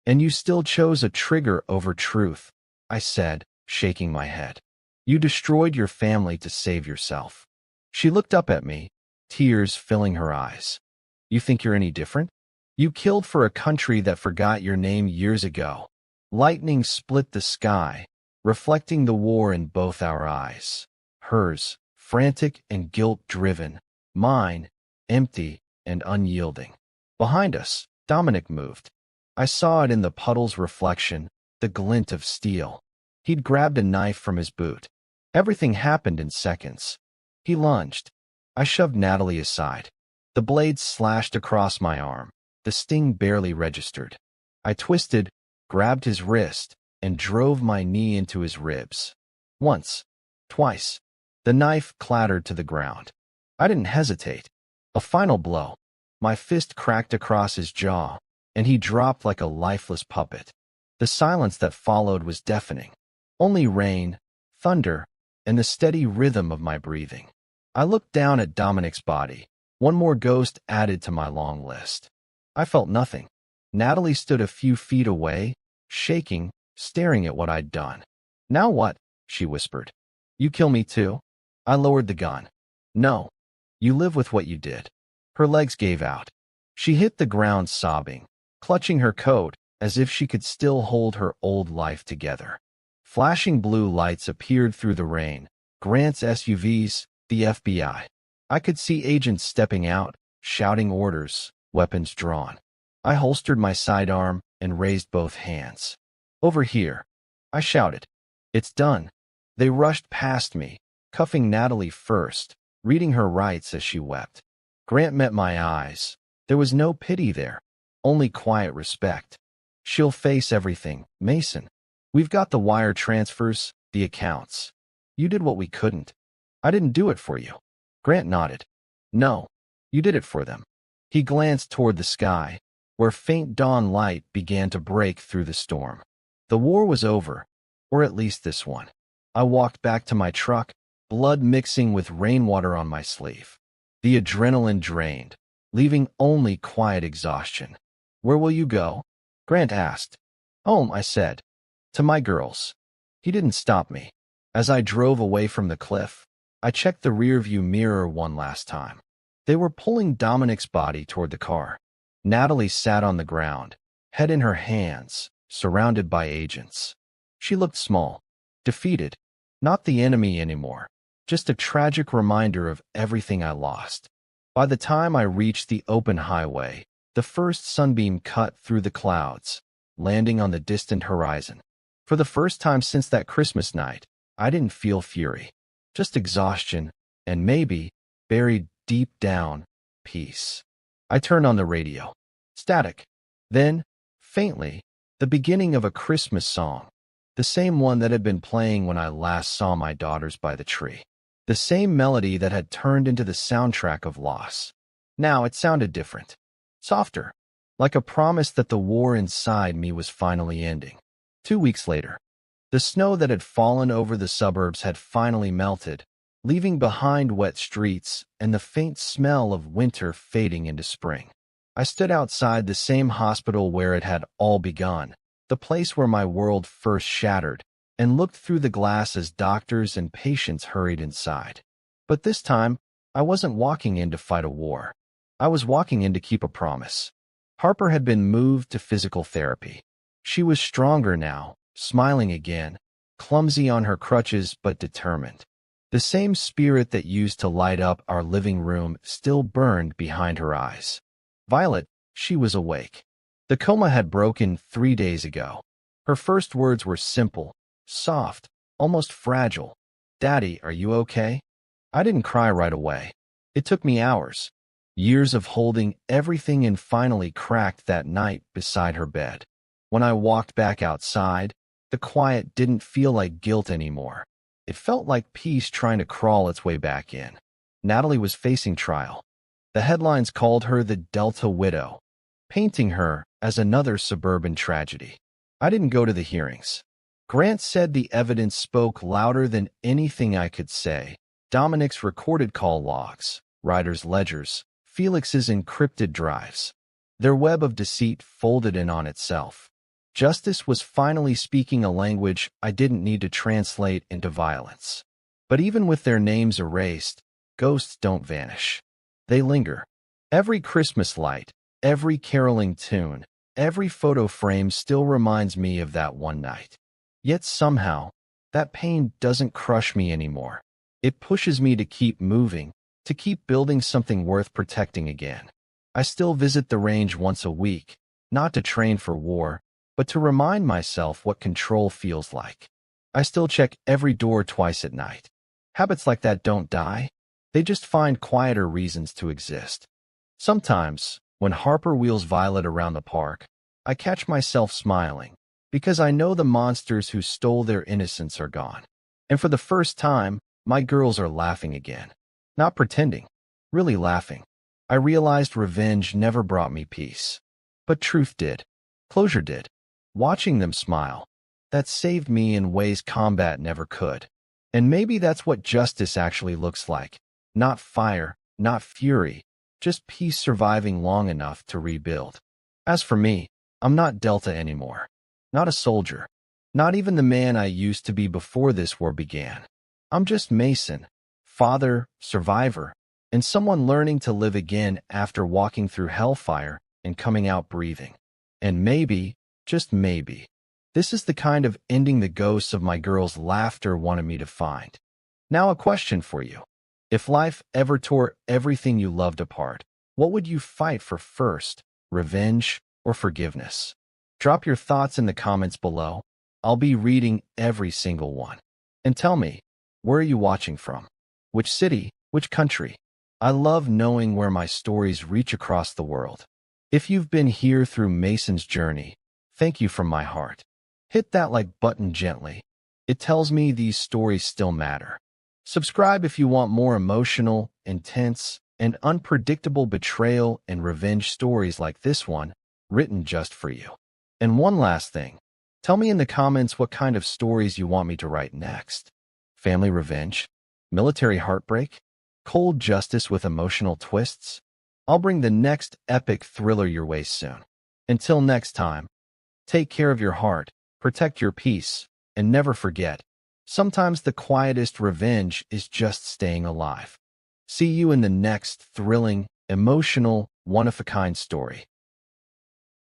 And you still chose a trigger over truth," I said, shaking my head. "You destroyed your family to save yourself." She looked up at me, tears filling her eyes. "You think you're any different? You killed for a country that forgot your name years ago." Lightning split the sky, reflecting the war in both our eyes. Hers, frantic and guilt-driven. Mine, empty and unyielding. Behind us, Dominic moved. I saw it in the puddle's reflection, the glint of steel. He'd grabbed a knife from his boot. Everything happened in seconds. He lunged. I shoved Natalie aside. The blade slashed across my arm. The sting barely registered. I twisted, grabbed his wrist, and drove my knee into his ribs. Once. Twice. The knife clattered to the ground. I didn't hesitate. A final blow. My fist cracked across his jaw, and he dropped like a lifeless puppet. The silence that followed was deafening. Only rain, thunder, and the steady rhythm of my breathing. I looked down at Dominic's body, one more ghost added to my long list. I felt nothing. Natalie stood a few feet away, shaking, staring at what I'd done. "Now what?" she whispered. "You kill me too?" I lowered the gun. "No. You live with what you did." Her legs gave out. She hit the ground sobbing, clutching her coat as if she could still hold her old life together. Flashing blue lights appeared through the rain. Grant's SUVs, the FBI. I could see agents stepping out, shouting orders, weapons drawn. I holstered my sidearm and raised both hands. "Over here," I shouted. "It's done." They rushed past me, cuffing Natalie first, reading her rights as she wept. Grant met my eyes. There was no pity there, only quiet respect. "She'll face everything, Mason. We've got the wire transfers, the accounts. You did what we couldn't." "I didn't do it for you." Grant nodded. "No, you did it for them." He glanced toward the sky, where faint dawn light began to break through the storm. The war was over, or at least this one. I walked back to my truck, blood mixing with rainwater on my sleeve. The adrenaline drained, leaving only quiet exhaustion. "Where will you go?" Grant asked. "Home," I said. "To my girls." He didn't stop me. As I drove away from the cliff, I checked the rearview mirror one last time. They were pulling Dominic's body toward the car. Natalie sat on the ground, head in her hands, surrounded by agents. She looked small, defeated, not the enemy anymore, just a tragic reminder of everything I lost. By the time I reached the open highway, the first sunbeam cut through the clouds, landing on the distant horizon. For the first time since that Christmas night, I didn't feel fury, just exhaustion, and maybe, buried deep down, peace. I turned on the radio. Static. Then, faintly, the beginning of a Christmas song, the same one that had been playing when I last saw my daughters by the tree. The same melody that had turned into the soundtrack of loss. Now it sounded different, softer, like a promise that the war inside me was finally ending. 2 weeks later, the snow that had fallen over the suburbs had finally melted, leaving behind wet streets and the faint smell of winter fading into spring. I stood outside the same hospital where it had all begun, the place where my world first shattered, and looked through the glass as doctors and patients hurried inside. But this time, I wasn't walking in to fight a war. I was walking in to keep a promise. Harper had been moved to physical therapy. She was stronger now, smiling again, clumsy on her crutches but determined. The same spirit that used to light up our living room still burned behind her eyes. Violet, she was awake. The coma had broken 3 days ago. Her first words were simple, soft, almost fragile. "Daddy, are you okay?" I didn't cry right away. It took me hours, years of holding everything, and finally cracked that night beside her bed. When I walked back outside, the quiet didn't feel like guilt anymore. It felt like peace trying to crawl its way back in. Natalie was facing trial. The headlines called her the Delta Widow, painting her as another suburban tragedy. I didn't go to the hearings. Grant said the evidence spoke louder than anything I could say. Dominic's recorded call logs, Ryder's ledgers, Felix's encrypted drives. Their web of deceit folded in on itself. Justice was finally speaking a language I didn't need to translate into violence. But even with their names erased, ghosts don't vanish. They linger. Every Christmas light, every caroling tune, every photo frame still reminds me of that one night. Yet somehow, that pain doesn't crush me anymore. It pushes me to keep moving, to keep building something worth protecting again. I still visit the range once a week, not to train for war, but to remind myself what control feels like. I still check every door twice at night. Habits like that don't die. They just find quieter reasons to exist. Sometimes, when Harper wheels Violet around the park, I catch myself smiling, because I know the monsters who stole their innocence are gone. And for the first time, my girls are laughing again. Not pretending, really laughing. I realized revenge never brought me peace. But truth did. Closure did. Watching them smile, that saved me in ways combat never could. And maybe that's what justice actually looks like. Not fire, not fury, just peace surviving long enough to rebuild. As for me, I'm not Delta anymore. Not a soldier. Not even the man I used to be before this war began. I'm just Mason, father, survivor, and someone learning to live again after walking through hellfire and coming out breathing. And maybe, just maybe, this is the kind of ending the ghosts of my girls' laughter wanted me to find. Now a question for you. If life ever tore everything you loved apart, what would you fight for first, revenge or forgiveness? Drop your thoughts in the comments below. I'll be reading every single one. And tell me, where are you watching from? Which city? Which country? I love knowing where my stories reach across the world. If you've been here through Mason's journey, thank you from my heart. Hit that like button gently. It tells me these stories still matter. Subscribe if you want more emotional, intense, and unpredictable betrayal and revenge stories like this one, written just for you. And one last thing. Tell me in the comments what kind of stories you want me to write next. Family revenge? Military heartbreak? Cold justice with emotional twists? I'll bring the next epic thriller your way soon. Until next time, take care of your heart, protect your peace, and never forget, sometimes the quietest revenge is just staying alive. See you in the next thrilling, emotional, one-of-a-kind story.